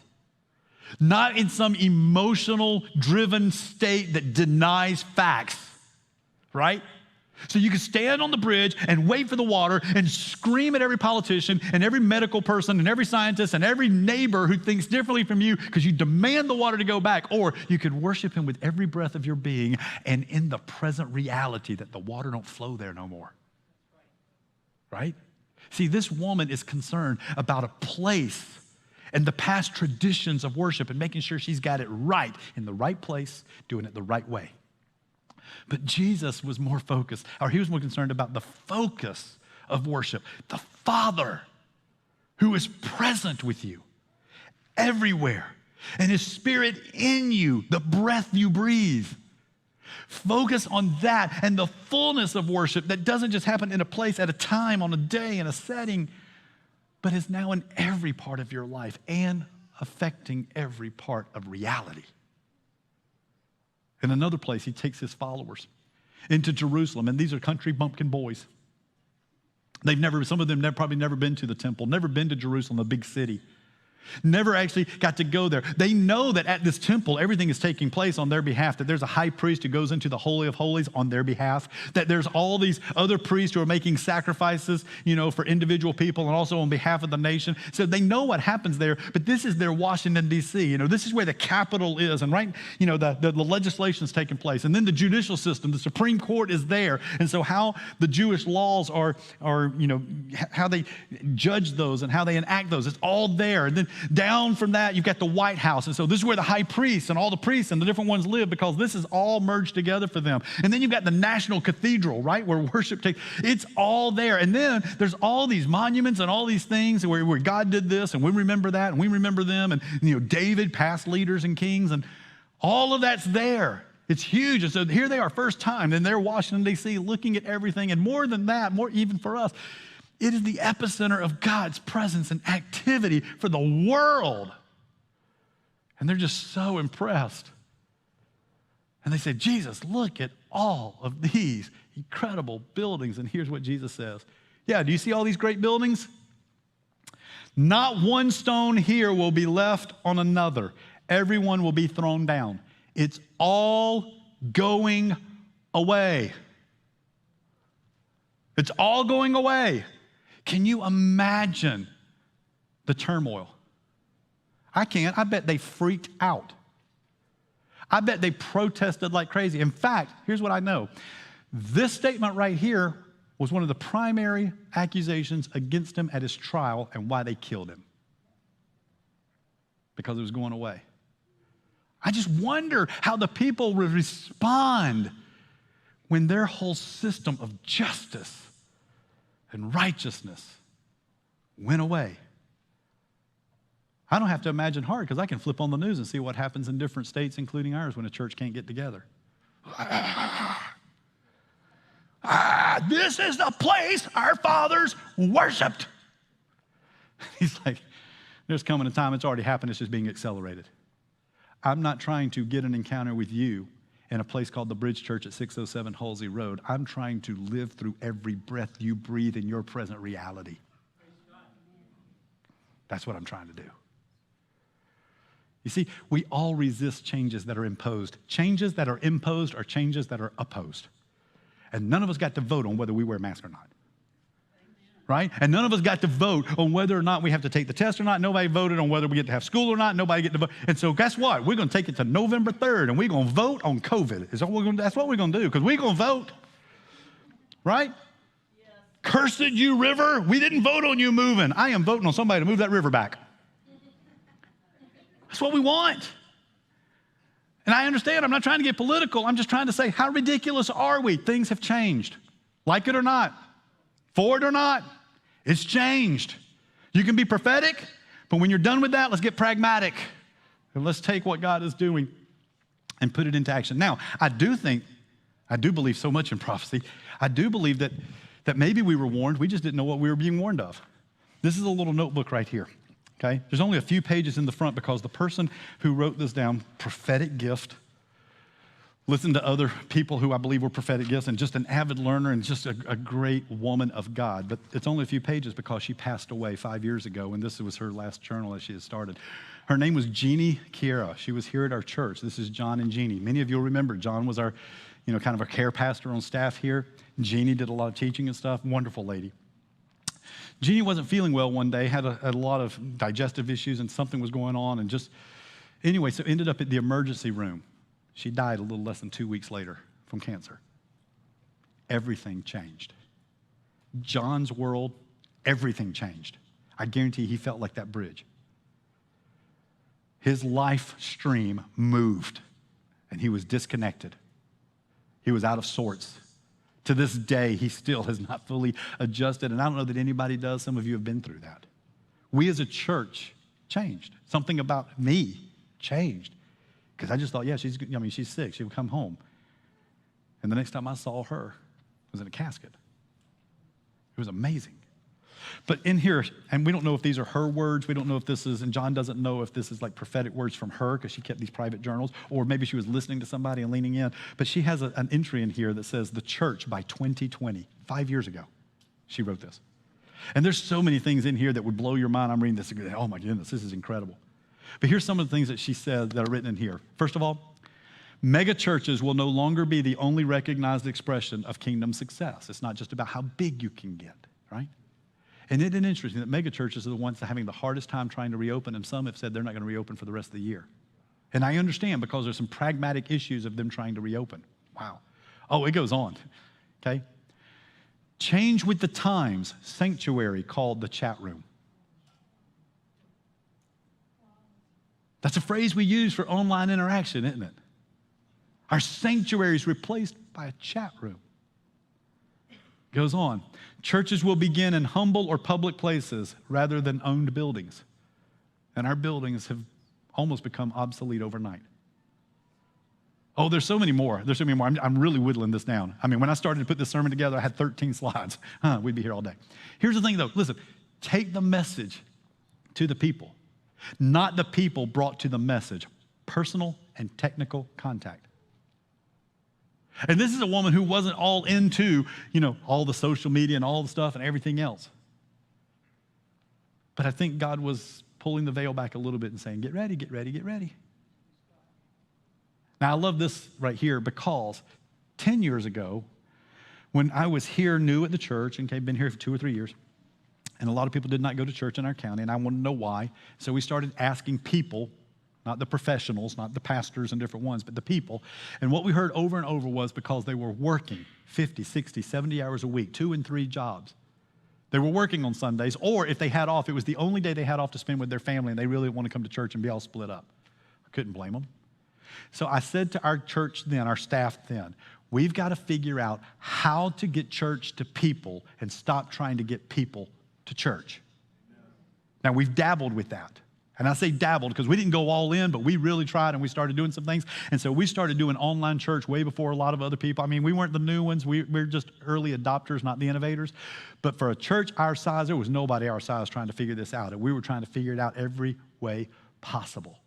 Not in some emotional driven state that denies facts, right? So you can stand on the bridge and wait for the water and scream at every politician and every medical person and every scientist and every neighbor who thinks differently from you because you demand the water to go back. Or you could worship him with every breath of your being and in the present reality that the water don't flow there no more. Right? See, this woman is concerned about a place and the past traditions of worship and making sure she's got it right in the right place, doing it the right way. But Jesus was more focused, or he was more concerned about the focus of worship. The Father who is present with you everywhere, and his Spirit in you, the breath you breathe. Focus on that and the fullness of worship that doesn't just happen in a place at a time, on a day, in a setting, but is now in every part of your life and affecting every part of reality. In another place, he takes his followers into Jerusalem, and these are country bumpkin boys. Some of them probably never been to the temple, never been to Jerusalem, a big city. Never actually got to go there. They know that at this temple, everything is taking place on their behalf, that there's a high priest who goes into the Holy of Holies on their behalf, that there's all these other priests who are making sacrifices, for individual people and also on behalf of the nation. So they know what happens there, but this is their Washington, D.C. This is where the capital is, and the legislation is taking place. And then the judicial system, the Supreme Court is there. And so how the Jewish laws are how they judge those and how they enact those, it's all there. And then down from that, you've got the White House. And so this is where the high priests and all the priests and the different ones live, because this is all merged together for them. And then you've got the National Cathedral, right, where worship takes, it's all there. And then there's all these monuments and all these things where God did this, and we remember that, and we remember them, and David, past leaders and kings, and all of that's there. It's huge. And so here they are, first time, and they're Washington, D.C., looking at everything. And more than that, more even for us, it is the epicenter of God's presence and activity for the world. And they're just so impressed. And they say, Jesus, look at all of these incredible buildings. And here's what Jesus says. Yeah, do you see all these great buildings? Not one stone here will be left on another. Everyone will be thrown down. It's all going away. It's all going away. Can you imagine the turmoil? I can't. I bet they freaked out. I bet they protested like crazy. In fact, here's what I know. This statement right here was one of the primary accusations against him at his trial and why they killed him. Because it was going away. I just wonder how the people would respond when their whole system of justice and righteousness went away. I don't have to imagine hard, because I can flip on the news and see what happens in different states, including ours, when a church can't get together. This is the place our fathers worshiped. He's like, there's coming a time, it's already happened, it's just being accelerated. I'm not trying to get an encounter with you in a place called the Bridge Church at 607 Halsey Road. I'm trying to live through every breath you breathe in your present reality. That's what I'm trying to do. You see, we all resist changes that are imposed. Changes that are imposed are changes that are opposed. And none of us got to vote on whether we wear masks or not. Right? And none of us got to vote on whether or not we have to take the test or not. Nobody voted on whether we get to have school or not. Nobody get to vote. And so guess what? We're going to take it to November 3rd, and we're going to vote on COVID. That's what we're going to do, because we're going to vote. Right? Yes. Cursed you, river. We didn't vote on you moving. I am voting on somebody to move that river back. That's what we want. And I understand. I'm not trying to get political. I'm just trying to say, how ridiculous are we? Things have changed. Like it or not. For it or not. It's changed. You can be prophetic, but when you're done with that, let's get pragmatic. And let's take what God is doing and put it into action. Now, I do believe so much in prophecy. I do believe that maybe we were warned. We just didn't know what we were being warned of. This is a little notebook right here. Okay? There's only a few pages in the front because the person who wrote this down, prophetic gift, listened to other people who I believe were prophetic gifts, and just an avid learner and just a great woman of God. But it's only a few pages because she passed away 5 years ago, and this was her last journal that she had started. Her name was Jeannie Kiera. She was here at our church. This is John and Jeannie. Many of you will remember John was our, kind of our care pastor on staff here. Jeannie did a lot of teaching and stuff. Wonderful lady. Jeannie wasn't feeling well one day, had a lot of digestive issues, and something was going on, and so ended up at the emergency room. She died a little less than 2 weeks later from cancer. Everything changed. John's world, everything changed. I guarantee he felt like that bridge. His life stream moved, and he was disconnected. He was out of sorts. To this day, he still has not fully adjusted, and I don't know that anybody does. Some of you have been through that. We as a church changed. Something about me changed. Because I just thought, she's sick. She would come home. And the next time I saw her, it was in a casket. It was amazing. But in here, and we don't know if these are her words. We don't know if this is, and John doesn't know if this is like prophetic words from her because she kept these private journals, or maybe she was listening to somebody and leaning in. But she has an entry in here that says, the church by 2020, 5 years ago, she wrote this. And there's so many things in here that would blow your mind. I'm reading this and going, oh my goodness, this is incredible. But here's some of the things that she said that are written in here. First of all, mega churches will no longer be the only recognized expression of kingdom success. It's not just about how big you can get, right? And isn't it interesting that mega churches are the ones that are having the hardest time trying to reopen, and some have said they're not going to reopen for the rest of the year. And I understand because there's some pragmatic issues of them trying to reopen. Wow. Oh, it goes on, okay? Change with the times, Sanctuary called the chat room. That's a phrase we use for online interaction, isn't it? Our sanctuary is replaced by a chat room. Goes on. Churches will begin in humble or public places rather than owned buildings. And our buildings have almost become obsolete overnight. Oh, there's so many more. There's so many more. I'm really whittling this down. I mean, when I started to put this sermon together, I had 13 slides. We'd be here all day. Here's the thing, though. Listen, take the message to the people, not the people brought to the message. Personal and technical contact. And this is a woman who wasn't all into, all the social media and all the stuff and everything else. But I think God was pulling the veil back a little bit and saying, get ready, get ready, get ready. Now, I love this right here because 10 years ago, when I was here new at the church, and I've been here for 2 or 3 years, and a lot of people did not go to church in our county, and I wanted to know why. So we started asking people, not the professionals, not the pastors and different ones, but the people. And what we heard over and over was because they were working 50, 60, 70 hours a week, 2 and 3 jobs. They were working on Sundays, or if they had off, it was the only day they had off to spend with their family, and they really want to come to church and be all split up. I couldn't blame them. So I said to our church then, our staff then, we've got to figure out how to get church to people and stop trying to get people to church. Now, we've dabbled with that. And I say dabbled because we didn't go all in, but we really tried and we started doing some things. And so we started doing online church way before a lot of other people. I mean, we weren't the new ones. We're just early adopters, not the innovators. But for a church our size, there was nobody our size trying to figure this out. And we were trying to figure it out every way possible.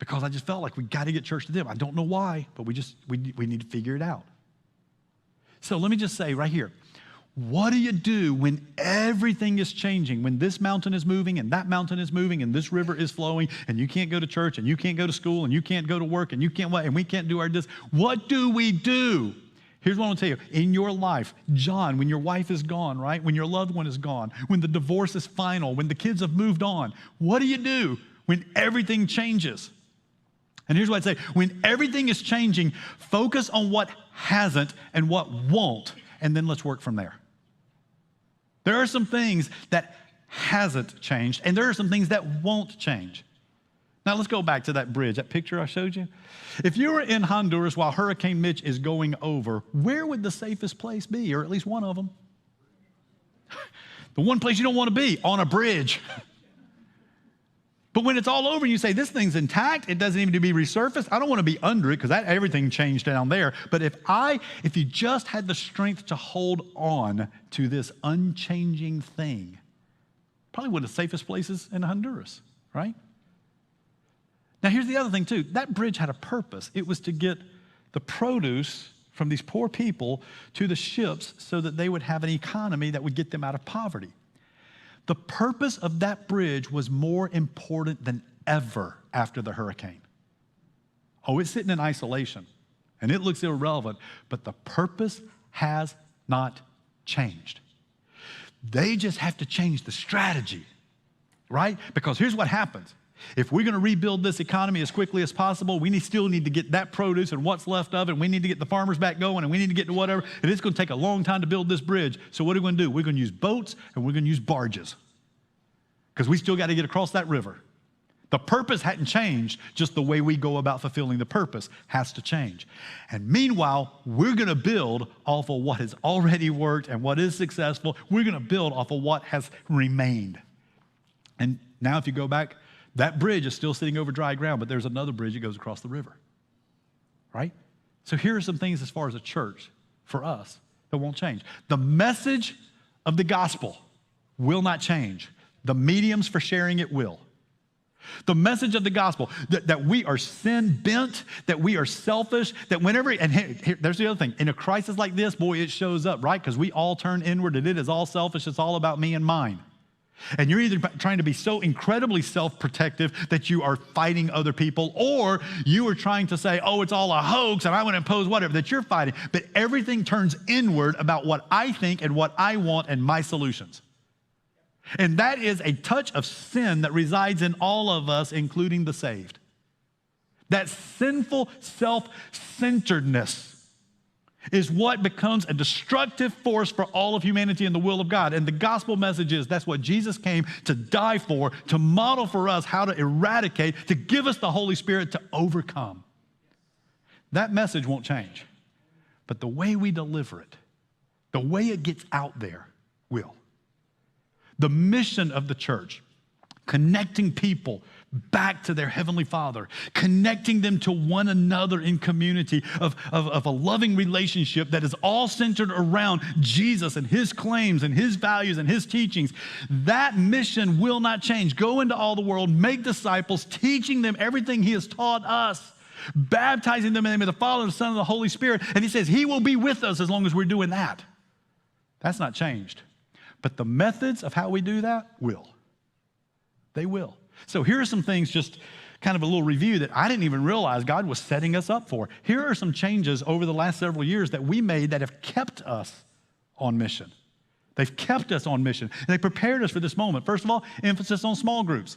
Because I just felt like we got to get church to them. I don't know why, but we need to figure it out. So let me just say right here, what do you do when everything is changing, when this mountain is moving and that mountain is moving and this river is flowing and you can't go to church and you can't go to school and you can't go to work and you can't what and we can't do our this? What do we do? Here's what I'm going to tell you. In your life, John, when your wife is gone, right? When your loved one is gone, when the divorce is final, when the kids have moved on, what do you do when everything changes? And here's what I'd say. When everything is changing, focus on what hasn't and what won't, and then let's work from there. There are some things that hasn't changed, and there are some things that won't change. Now, let's go back to that bridge, that picture I showed you. If you were in Honduras while Hurricane Mitch is going over, where would the safest place be, or at least one of them? The one place you don't want to be, on a bridge. But when it's all over and you say, this thing's intact, it doesn't even need to be resurfaced, I don't want to be under it because everything changed down there. But if you just had the strength to hold on to this unchanging thing, probably one of the safest places in Honduras, right? Now, here's the other thing, too. That bridge had a purpose. It was to get the produce from these poor people to the ships so that they would have an economy that would get them out of poverty. The purpose of that bridge was more important than ever after the hurricane. Oh, it's sitting in isolation, and it looks irrelevant, but the purpose has not changed. They just have to change the strategy, right? Because here's what happens. If we're going to rebuild this economy as quickly as possible, we still need to get that produce and what's left of it, and we need to get the farmers back going, and we need to get to whatever, and it's going to take a long time to build this bridge. So what are we going to do? We're going to use boats, and we're going to use barges, because we still got to get across that river. The purpose hadn't changed, just the way we go about fulfilling the purpose has to change. And meanwhile, we're going to build off of what has already worked and what is successful. We're going to build off of what has remained. And now if you go back, that bridge is still sitting over dry ground, but there's another bridge that goes across the river, right? So here are some things as far as a church for us that won't change. The message of the gospel will not change. The mediums for sharing it will. The message of the gospel, that we are sin bent, that we are selfish, that whenever, and here, there's the other thing, in a crisis like this, boy, it shows up, right? Because we all turn inward and it is all selfish. It's all about me and mine. And you're either trying to be so incredibly self-protective that you are fighting other people, or you are trying to say, oh, it's all a hoax and I want to impose whatever, that you're fighting. But everything turns inward about what I think and what I want and my solutions. And that is a touch of sin that resides in all of us, including the saved. That sinful self-centeredness is what becomes a destructive force for all of humanity in the will of God. And the gospel message is that's what Jesus came to die for, to model for us how to eradicate, to give us the Holy Spirit to overcome. That message won't change. But the way we deliver it, the way it gets out there, will. The mission of the church, connecting people back to their Heavenly Father, connecting them to one another in community of a loving relationship that is all centered around Jesus and His claims and His values and His teachings. That mission will not change. Go into all the world, make disciples, teaching them everything He has taught us, baptizing them in the name of the Father, the Son, and the Holy Spirit. And He says He will be with us as long as we're doing that. That's not changed. But the methods of how we do that will. They will. So here are some things, just kind of a little review that I didn't even realize God was setting us up for. Here are some changes over the last several years that we made that have kept us on mission. They've kept us on mission. And they prepared us for this moment. First of all, emphasis on small groups.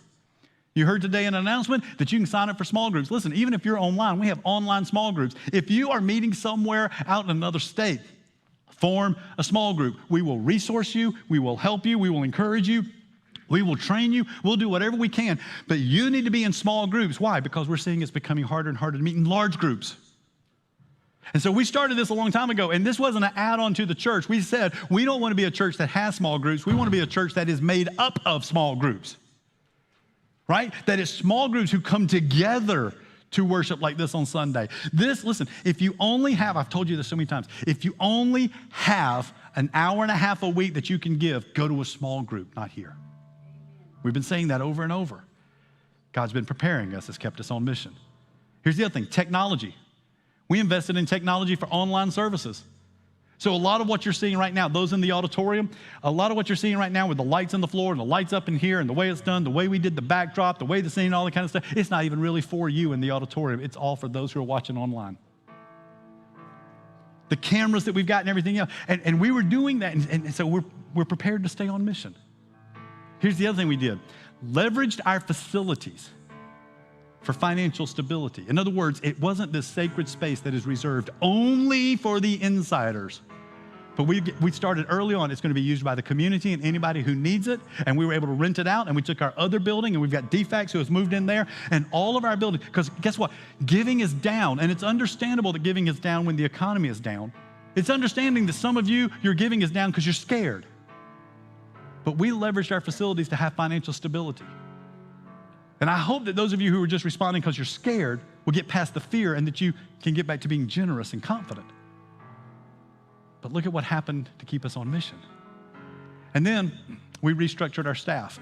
You heard today an announcement that you can sign up for small groups. Listen, even if you're online, we have online small groups. If you are meeting somewhere out in another state, form a small group. We will resource you. We will help you. We will encourage you. We will train you. We'll do whatever we can. But you need to be in small groups. Why? Because we're seeing it's becoming harder and harder to meet in large groups. And so we started this a long time ago, and this wasn't an add-on to the church. We said we don't want to be a church that has small groups. We want to be a church that is made up of small groups, right? That is small groups who come together to worship like this on Sunday. Listen, if you only have, I've told you this so many times, if you only have an hour and a half a week that you can give, go to a small group, not here. We've been saying that over and over. God's been preparing us, has kept us on mission. Here's the other thing, technology. We invested in technology for online services. So a lot of what you're seeing right now, those in the auditorium, a lot of what you're seeing right now with the lights on the floor and the lights up in here and the way it's done, the way we did the backdrop, the way the scene, all that kind of stuff, it's not even really for you in the auditorium. It's all for those who are watching online. The cameras that we've got and everything else. And we were doing that, and so we're prepared to stay on mission. Here's the other thing we did. Leveraged our facilities for financial stability. In other words, it wasn't this sacred space that is reserved only for the insiders. But we started early on. It's going to be used by the community and anybody who needs it. And we were able to rent it out. And we took our other building, and we've got DFAX who has moved in there. And all of our buildings, because guess what? Giving is down. And it's understandable that giving is down when the economy is down. It's understanding that some of you, your giving is down because you're scared. But we leveraged our facilities to have financial stability. And I hope that those of you who are just responding because you're scared will get past the fear and that you can get back to being generous and confident. But look at what happened to keep us on mission. And then we restructured our staff.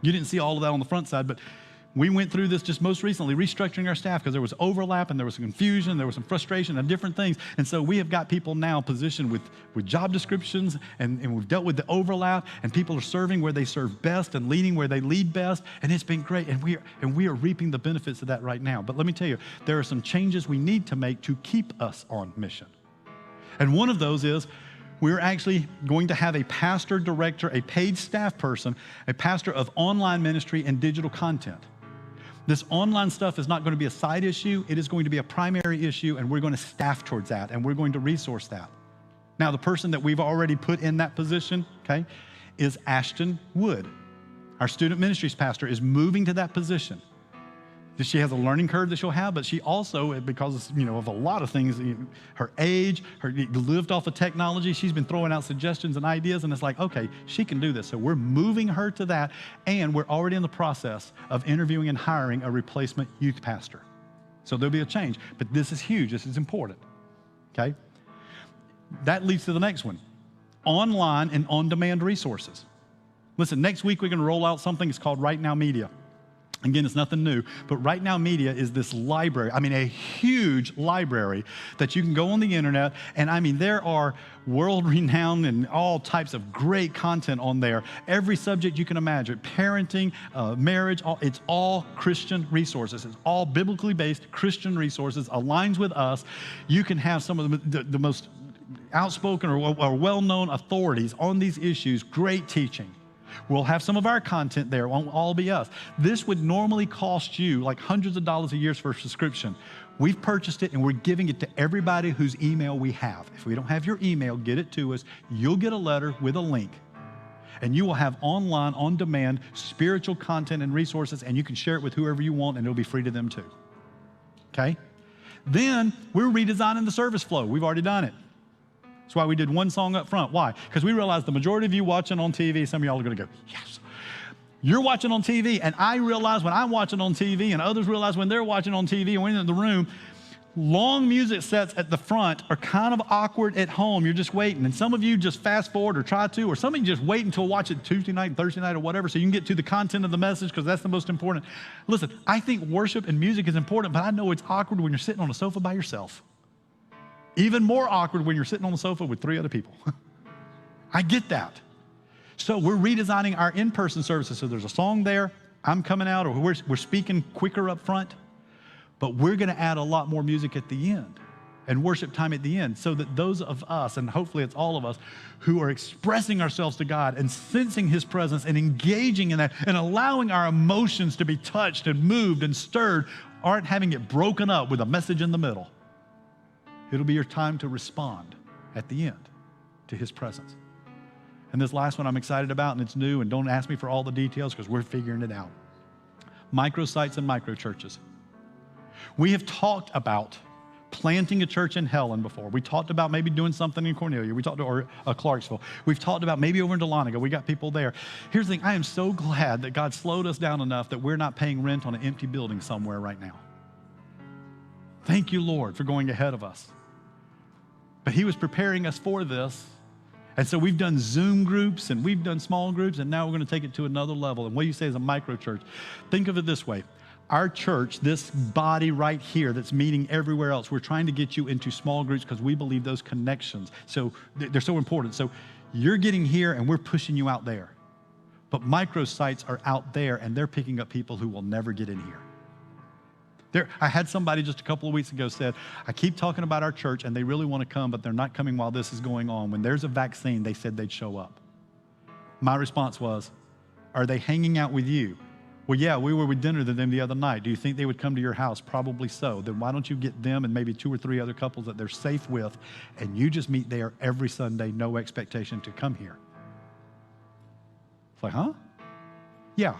You didn't see all of that on the front side, but we went through this just most recently, restructuring our staff because there was overlap and there was some confusion, there was some frustration and different things. And so we have got people now positioned with job descriptions, and we've dealt with the overlap, and people are serving where they serve best and leading where they lead best. And it's been great. And we are reaping the benefits of that right now. But let me tell you, there are some changes we need to make to keep us on mission. And one of those is we're actually going to have a pastor director, a paid staff person, a pastor of online ministry and digital content. This online stuff is not going to be a side issue. It is going to be a primary issue, and we're going to staff towards that, and we're going to resource that. Now, the person that we've already put in that position, okay, is Ashton Wood. Our student ministries pastor is moving to that position. She has a learning curve that she'll have, but she also, because of a lot of things, her age, her lived off of technology, she's been throwing out suggestions and ideas, and it's like, okay, she can do this. So we're moving her to that, and we're already in the process of interviewing and hiring a replacement youth pastor. So there'll be a change, but this is huge. This is important, okay? That leads to the next one, online and on-demand resources. Listen, next week we're going to roll out something that's called Right Now Media. Again, it's nothing new, but Right Now Media is this library, a huge library that you can go on the internet, and there are world-renowned and all types of great content on there. Every subject you can imagine, parenting, marriage, it's all Christian resources. It's all biblically based Christian resources, aligns with us. You can have some of the most outspoken or well-known authorities on these issues, great teaching. We'll have some of our content there. It won't all be us. This would normally cost you like hundreds of dollars a year for a subscription. We've purchased it and we're giving it to everybody whose email we have. If we don't have your email, get it to us. You'll get a letter with a link. And you will have online, on demand, spiritual content and resources, and you can share it with whoever you want and it'll be free to them too. Okay? Then we're redesigning the service flow. We've already done it. That's why we did one song up front. Why? Because we realized the majority of you watching on TV, some of y'all are going to go, yes. You're watching on TV, and I realize when I'm watching on TV, and others realize when they're watching on TV, and we're in the room, long music sets at the front are kind of awkward at home. You're just waiting. And some of you just fast forward or try to, or some of you just wait until watch it Tuesday night, Thursday night, or whatever, so you can get to the content of the message because that's the most important. Listen, I think worship and music is important, but I know it's awkward when you're sitting on a sofa by yourself. Even more awkward when you're sitting on the sofa with 3 other people. I get that. So we're redesigning our in-person services. So there's a song there, I'm coming out, or we're speaking quicker up front, but we're going to add a lot more music at the end and worship time at the end so that those of us, and hopefully it's all of us, who are expressing ourselves to God and sensing His presence and engaging in that and allowing our emotions to be touched and moved and stirred, aren't having it broken up with a message in the middle. It'll be your time to respond at the end to His presence. And this last one I'm excited about, and it's new, and don't ask me for all the details because we're figuring it out. Microsites and microchurches. We have talked about planting a church in Helen before. We talked about maybe doing something in Cornelia. We talked or Clarksville. We've talked about maybe over in Dahlonega. We got people there. Here's the thing. I am so glad that God slowed us down enough that we're not paying rent on an empty building somewhere right now. Thank you, Lord, for going ahead of us. But He was preparing us for this. And so we've done Zoom groups and we've done small groups, and now we're going to take it to another level. And what you say is a micro church. Think of it this way. Our church, this body right here that's meeting everywhere else, we're trying to get you into small groups because we believe those connections, so they're so important. So you're getting here and we're pushing you out there. But microsites are out there and they're picking up people who will never get in here. I had somebody just a couple of weeks ago said, I keep talking about our church and they really want to come, but they're not coming while this is going on. When there's a vaccine, they said they'd show up. My response was, are they hanging out with you? Well, yeah, we were with dinner with them the other night. Do you think they would come to your house? Probably so. Then why don't you get them and maybe 2 or 3 other couples that they're safe with, and you just meet there every Sunday, no expectation to come here? It's like, huh? Yeah.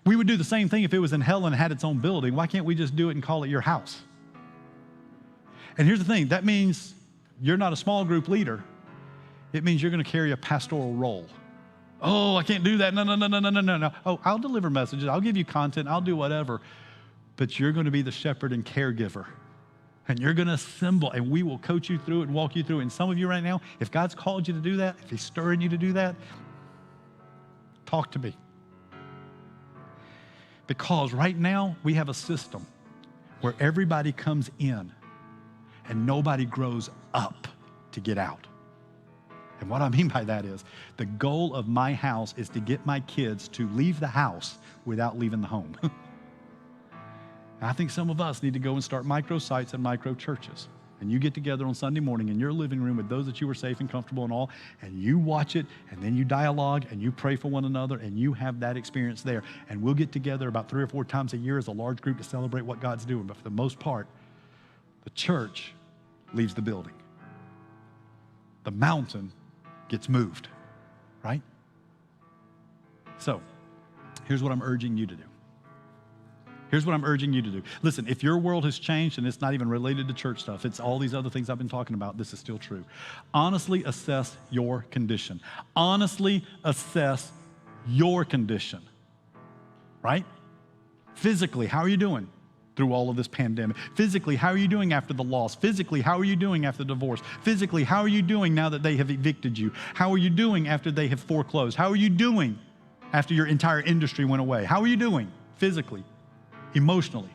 We would do the same thing if it was in Helen and had its own building. Why can't we just do it and call it your house? And here's the thing. That means you're not a small group leader. It means you're going to carry a pastoral role. Oh, I can't do that. No. Oh, I'll deliver messages. I'll give you content. I'll do whatever. But you're going to be the shepherd and caregiver. And you're going to assemble, and we will coach you through it and walk you through it. And some of you right now, if God's called you to do that, if He's stirring you to do that, talk to me. Because right now, we have a system where everybody comes in and nobody grows up to get out. And what I mean by that is the goal of my house is to get my kids to leave the house without leaving the home. I think some of us need to go and start microsites and micro churches. And you get together on Sunday morning in your living room with those that you were safe and comfortable and all, and you watch it, and then you dialogue, and you pray for one another, and you have that experience there. And we'll get together about 3 or 4 times a year as a large group to celebrate what God's doing. But for the most part, the church leaves the building. The mountain gets moved, right? So, here's what I'm urging you to do. Here's what I'm urging you to do. Listen, if your world has changed and it's not even related to church stuff, it's all these other things I've been talking about, this is still true. Honestly assess your condition. Honestly assess your condition, right? Physically, how are you doing through all of this pandemic? Physically, how are you doing after the loss? Physically, how are you doing after divorce? Physically, how are you doing now that they have evicted you? How are you doing after they have foreclosed? How are you doing after your entire industry went away? How are you doing? physically, emotionally,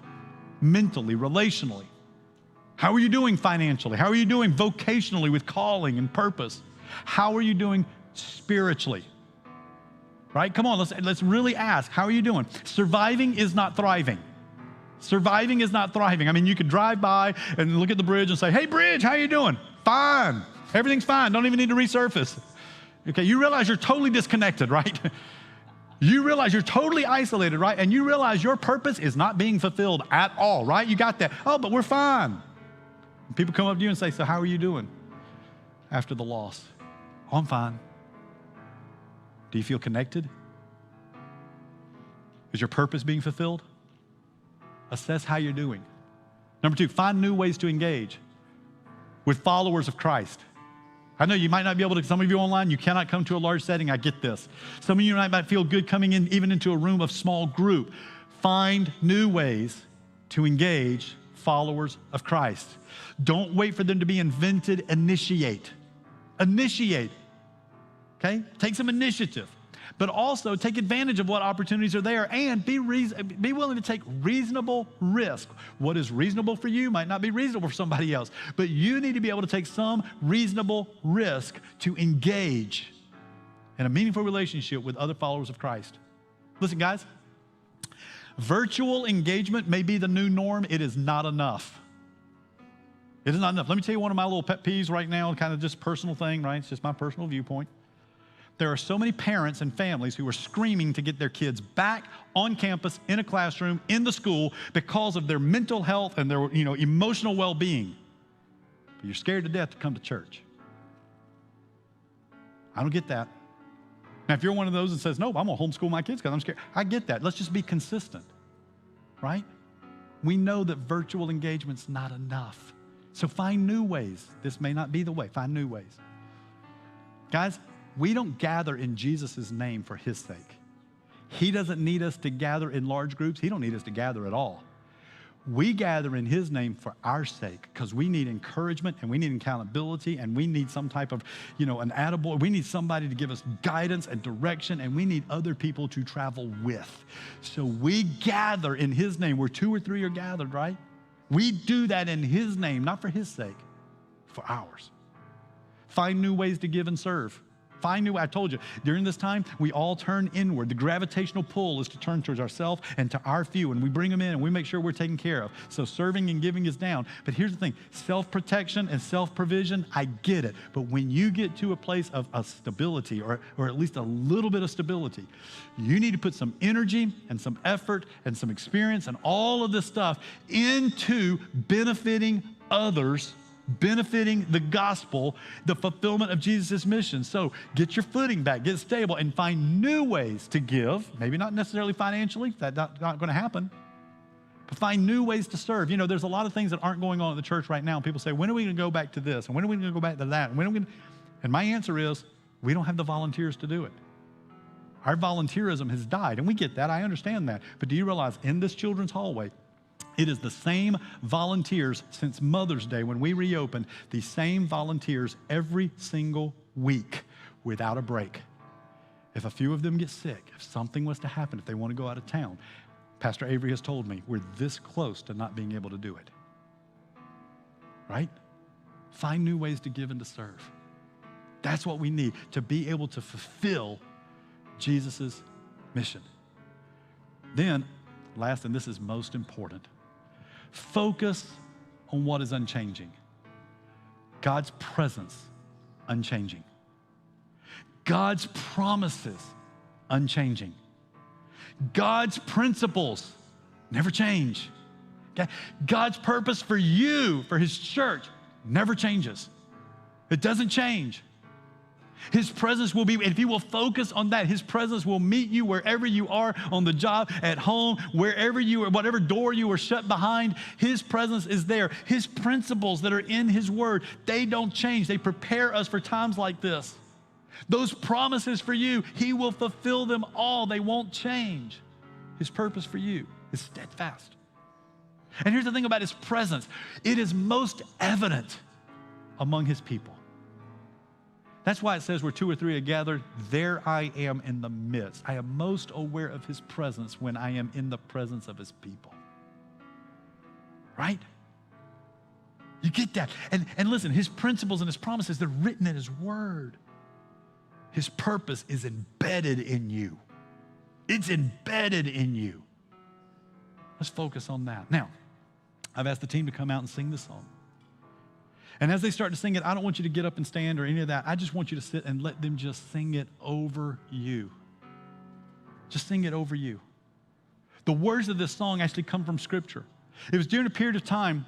mentally, relationally? How are you doing financially? How are you doing vocationally with calling and purpose? How are you doing spiritually? Right? Come on, let's really ask, how are you doing? Surviving is not thriving. Surviving is not thriving. I mean, you could drive by and look at the bridge and say, hey, bridge, how you doing? Fine. Everything's fine. Don't even need to resurface. Okay, you realize you're totally disconnected, right? You realize you're totally isolated, right? And you realize your purpose is not being fulfilled at all, right? You got that. Oh, but we're fine. And people come up to you and say, so how are you doing after the loss? Oh, I'm fine. Do you feel connected? Is your purpose being fulfilled? Assess how you're doing. Number 2, find new ways to engage with followers of Christ. I know you might not be able to, some of you online, you cannot come to a large setting. I get this. Some of you might feel good coming in even into a room of small group. Find new ways to engage followers of Christ. Don't wait for them to be invented. Initiate. Initiate. Okay? Take some initiative. But also take advantage of what opportunities are there and be willing to take reasonable risk. What is reasonable for you might not be reasonable for somebody else, but you need to be able to take some reasonable risk to engage in a meaningful relationship with other followers of Christ. Listen, guys, virtual engagement may be the new norm. It is not enough. It is not enough. Let me tell you one of my little pet peeves right now, kind of just personal thing, right? It's just my personal viewpoint. There are so many parents and families who are screaming to get their kids back on campus, in a classroom, in the school because of their mental health and their emotional well-being. But you're scared to death to come to church. I don't get that. Now, if you're one of those that says, no, I'm going to homeschool my kids because I'm scared, I get that. Let's just be consistent, right? We know that virtual engagement's not enough. So find new ways. This may not be the way. Find new ways. Guys, we don't gather in Jesus' name for his sake. He doesn't need us to gather in large groups. He don't need us to gather at all. We gather in his name for our sake because we need encouragement and we need accountability and we need some type of, an attaboy. We need somebody to give us guidance and direction and we need other people to travel with. So we gather in his name where 2 or 3 are gathered, right? We do that in his name, not for his sake, for ours. Find new ways to give and serve. I told you, during this time, we all turn inward. The gravitational pull is to turn towards ourselves and to our few, and we bring them in and we make sure we're taken care of. So serving and giving is down. But here's the thing, self-protection and self-provision, I get it. But when you get to a place of stability, or at least a little bit of stability, you need to put some energy and some effort and some experience and all of this stuff into benefiting others, benefiting the gospel, the fulfillment of Jesus' mission. So get your footing back, get stable, and find new ways to give. Maybe not necessarily financially, that's not going to happen. But find new ways to serve. There's a lot of things that aren't going on in the church right now. And people say, when are we going to go back to this? And when are we going to go back to that? And my answer is, we don't have the volunteers to do it. Our volunteerism has died, and we get that. I understand that. But do you realize in this children's hallway, it is the same volunteers since Mother's Day when we reopened, the same volunteers every single week without a break. If a few of them get sick, if something was to happen, if they want to go out of town, Pastor Avery has told me we're this close to not being able to do it. Right? Find new ways to give and to serve. That's what we need to be able to fulfill Jesus' mission. Then, last, and this is most important, focus on what is unchanging. God's presence, unchanging. God's promises, unchanging. God's principles never change. Okay? God's purpose for you, for his church, never changes. It doesn't change. His presence will be, if you will focus on that, his presence will meet you wherever you are, on the job, at home, wherever you are, whatever door you are shut behind, his presence is there. His principles that are in his word, they don't change. They prepare us for times like this. Those promises for you, he will fulfill them all. They won't change. His purpose for you is steadfast. And here's the thing about his presence. It is most evident among his people. That's why it says where 2 or 3 are gathered, there I am in the midst. I am most aware of his presence when I am in the presence of his people. Right? You get that? And listen, his principles and his promises, they're written in his word. His purpose is embedded in you. It's embedded in you. Let's focus on that. Now, I've asked the team to come out and sing this song. And as they start to sing it, I don't want you to get up and stand or any of that. I just want you to sit and let them just sing it over you. Just sing it over you. The words of this song actually come from Scripture. It was during a period of time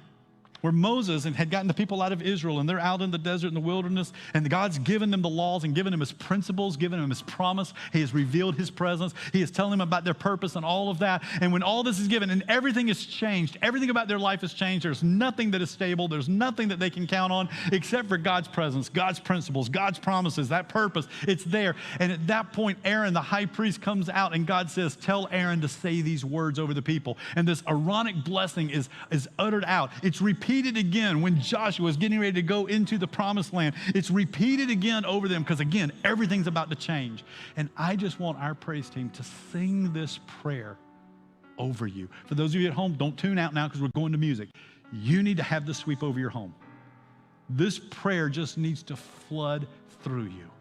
where Moses had gotten the people out of Israel, and they're out in the desert in the wilderness, and God's given them the laws and given them his principles, given them his promise. He has revealed his presence. He is telling them about their purpose and all of that. And when all this is given and everything has changed, everything about their life has changed, there's nothing that is stable, there's nothing that they can count on except for God's presence, God's principles, God's promises, that purpose. It's there. And at that point, Aaron, the high priest, comes out, and God says, tell Aaron to say these words over the people. And this Aaronic blessing is uttered out. It's repeated again when Joshua is getting ready to go into the promised land. It's repeated again over them because, again, everything's about to change. And I just want our praise team to sing this prayer over you. For those of you at home, don't tune out now because we're going to music. You need to have this sweep over your home. This prayer just needs to flood through you.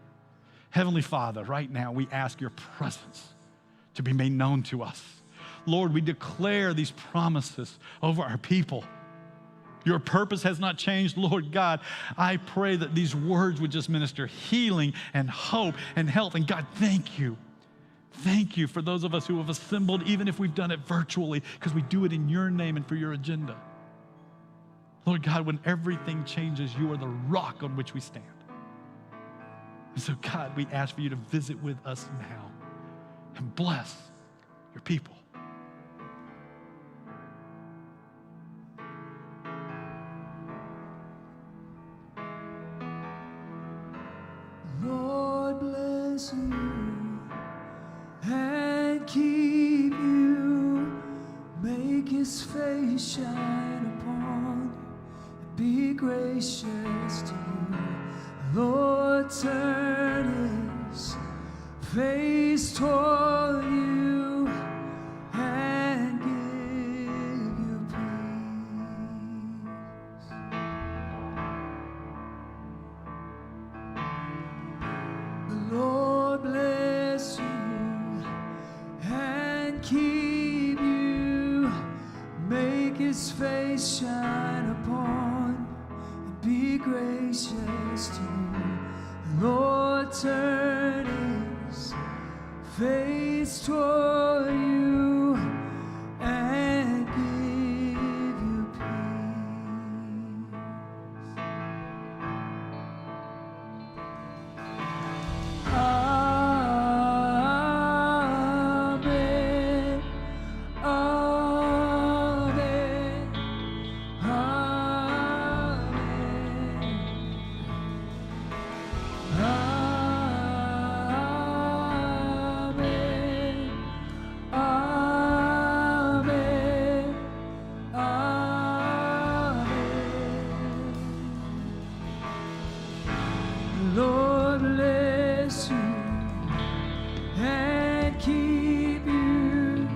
Heavenly Father, right now we ask your presence to be made known to us. Lord, we declare these promises over our people. Your purpose has not changed, Lord God. I pray that these words would just minister healing and hope and health. And God, thank you. Thank you for those of us who have assembled, even if we've done it virtually, because we do it in your name and for your agenda. Lord God, when everything changes, you are the rock on which we stand. And so, God, we ask for you to visit with us now and bless your people. Lord bless you and keep you, make his face shine upon you, and be gracious to you. Lord turn his face toward you and give you peace. The Lord bless you and keep you, make his face shine upon you, and be gracious to you. The Lord turn his face toward you and give you peace. Amen. Amen. Amen. Amen. Amen. Lord bless you and keep you,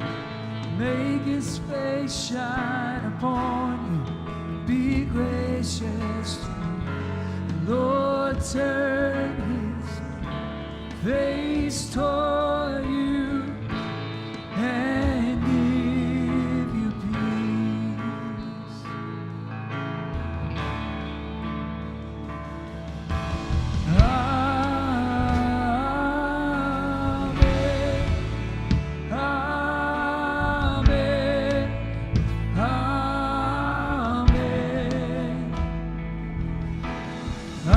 make his face shine upon you, be gracious to you. Lord turn his face toward you and give you peace. Amen. Amen. Amen. Amen.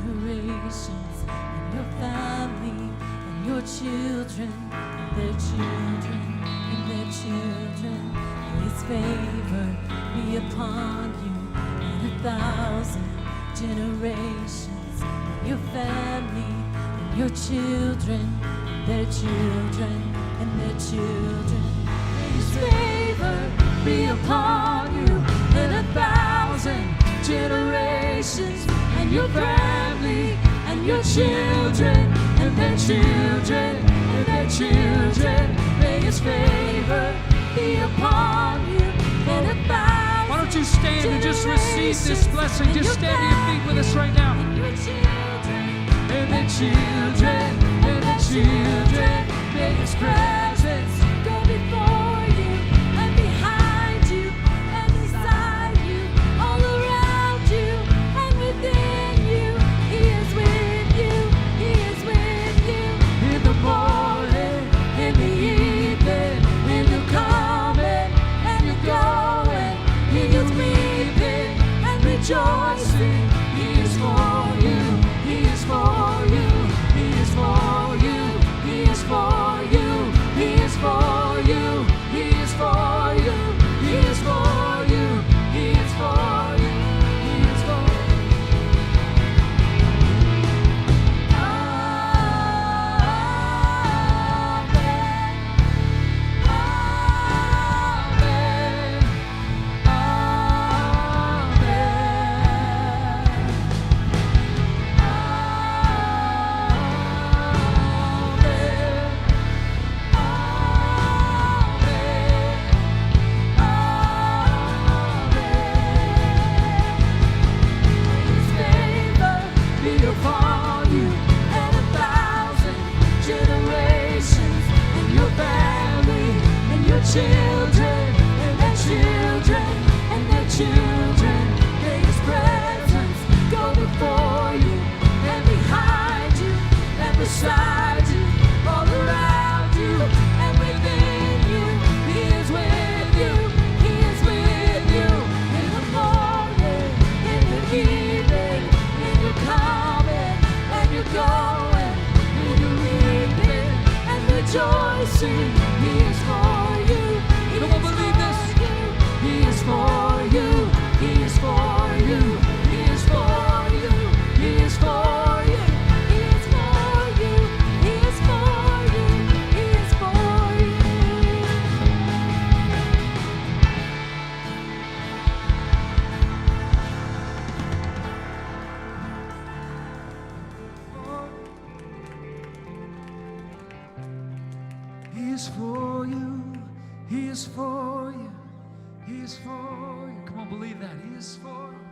generations, and your family, and your children, and their children, and their children. May His favor be upon you, and 1,000 generations, and your family, and your children, and their children, and their children. May His favor be upon you, and 1,000 generations, and your family, and your children, and their children, and their children. May His favor be upon you, and 1,000. Why don't you stand and just receive this blessing? Just stand to your feet with us right now. And your children, And the children, and the children, may His presence go before you, and behind you, and beside you, all around you, and within you. He is with you, He is with you. in the morning, In the evening, in the coming, and the going, He is weeping and rejoicing. He is for you, He is for you, He is for you, He is for you, He is for you, He is for you, He is for you, He is for you, He is for you. His favor be upon you, and 1,000 generations, and your family, and your children, and their children, and their children. May His presence go before you, and behind you, and beside you, all around you, and within you. He is with you, He is with you, in the morning, in the evening, in your coming, and your going, in your weeping and rejoicing. He is for you, He Come on, is believe for this. you, He is for you, He is for you, He is for you, He is for you, He is for you, He is for you, He is for you. He is for you, He is for you, He is for you. Come on, believe that. He is for you,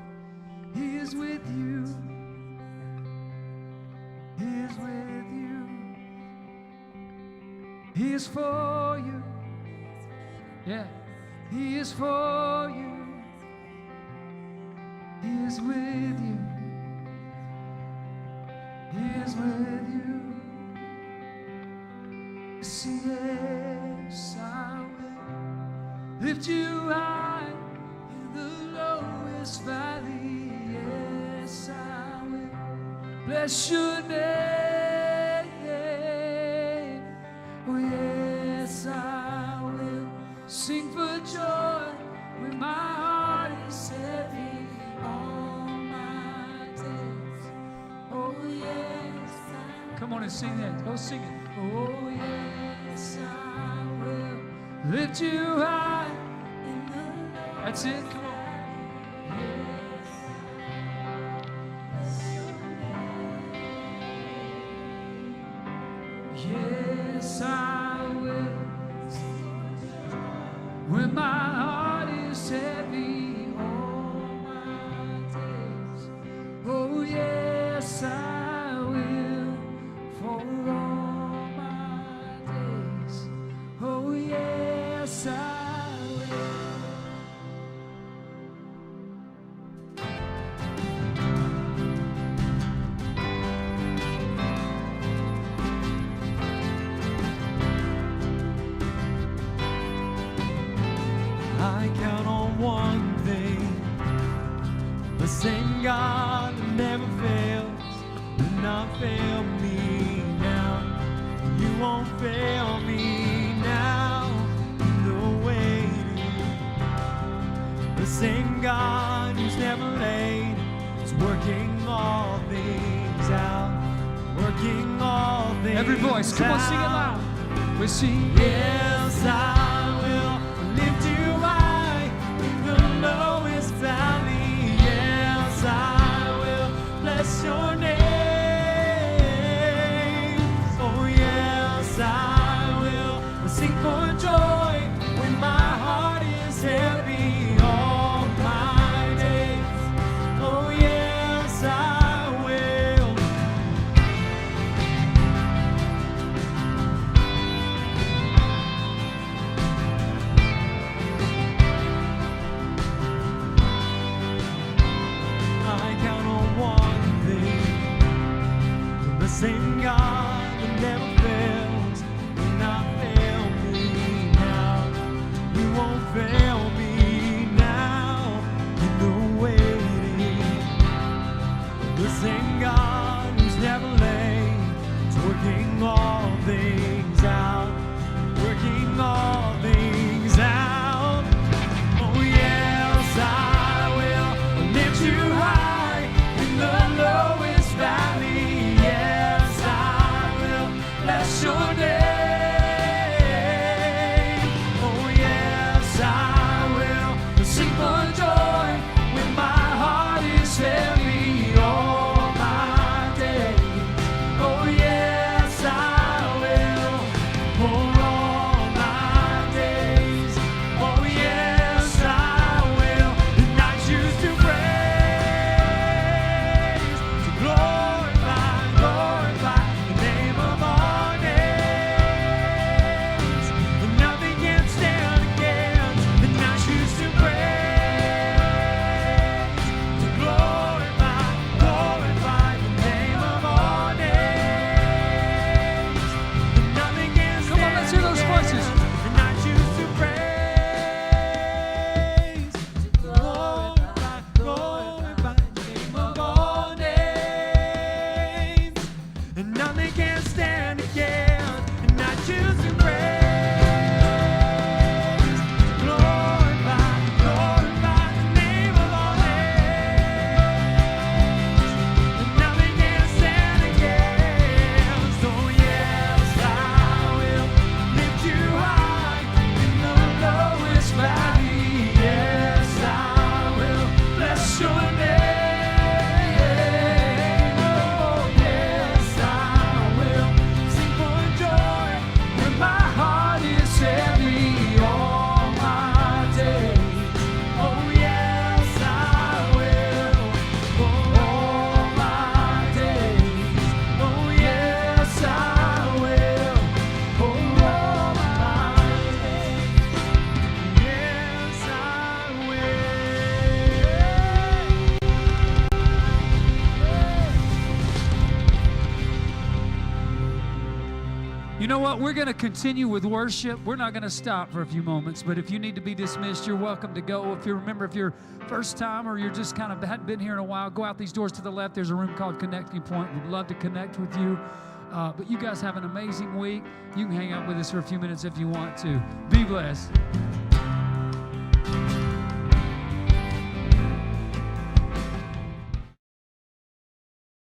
He is with you, He is with you, He is for you. Yeah, He is for you, He is with you, He is with you. See, yes, I will lift you high in the lowest valley. Yes, I will bless your name. Oh, yes, I will sing for joy when my heart is heavy on my days. Oh, yes, I come on and sing that. Go sing it. Oh, yes, I will lift you high. That's it. Come on. Yes, I will. When my heart is heavy all my days. Oh, yes, I will. For all my days. Oh, yes, I will. I count on one thing, the same God that never fails, not fail me now. You won't fail me now. The waiting. The same God who's never late is working all things out. Working all things Every voice, come on, sing it loud. We sing. Yes, I will lift you high in the lowest valley. Yes, I will bless your name. Oh, yes, I will sing for joy when my heart is heavy all my days. Oh, yes, I will. I count on one thing. The same God that never fails will not fail me now. You won't fail me now in the waiting. The same God who's never late is working all things out. Working all things out. Oh yes, I will lift you high in the lowest valley. Yes, I will bless your name. Oh yes, I will sing for joy when my heart is heavy all my days. Oh yes, I will for all my days. Oh yes, I will, and I choose to praise, to glorify, glorify the name of our names. And nothing can stand against, and I choose to praise, to glorify, glorify the name of our names. And nothing can Come on, let's hear those voices. and I choose to praise, to glorify, glorify the name of all names. And nothing can stand against, and I choose to praise, to glorify, glorify the name of all names. And nothing can stand against. Oh yes, I will lift you high in the lowest valley. Yes, I will bless your name. Oh yes, I will sing for joy when my heart is heavy all my days. Oh yes, I will for all my days. Oh yes, I will for all my days. Yes, I will. You know what? We're going to continue with worship. We're not going to stop for a few moments, but if you need to be dismissed, you're welcome to go. If you remember, if you're first time or you're just kind of hadn't been here in a while, go out these doors to the left. There's a room called Connecting Point. We'd love to connect with you. But you guys have an amazing week. You can hang out with us for a few minutes if you want to. Be blessed.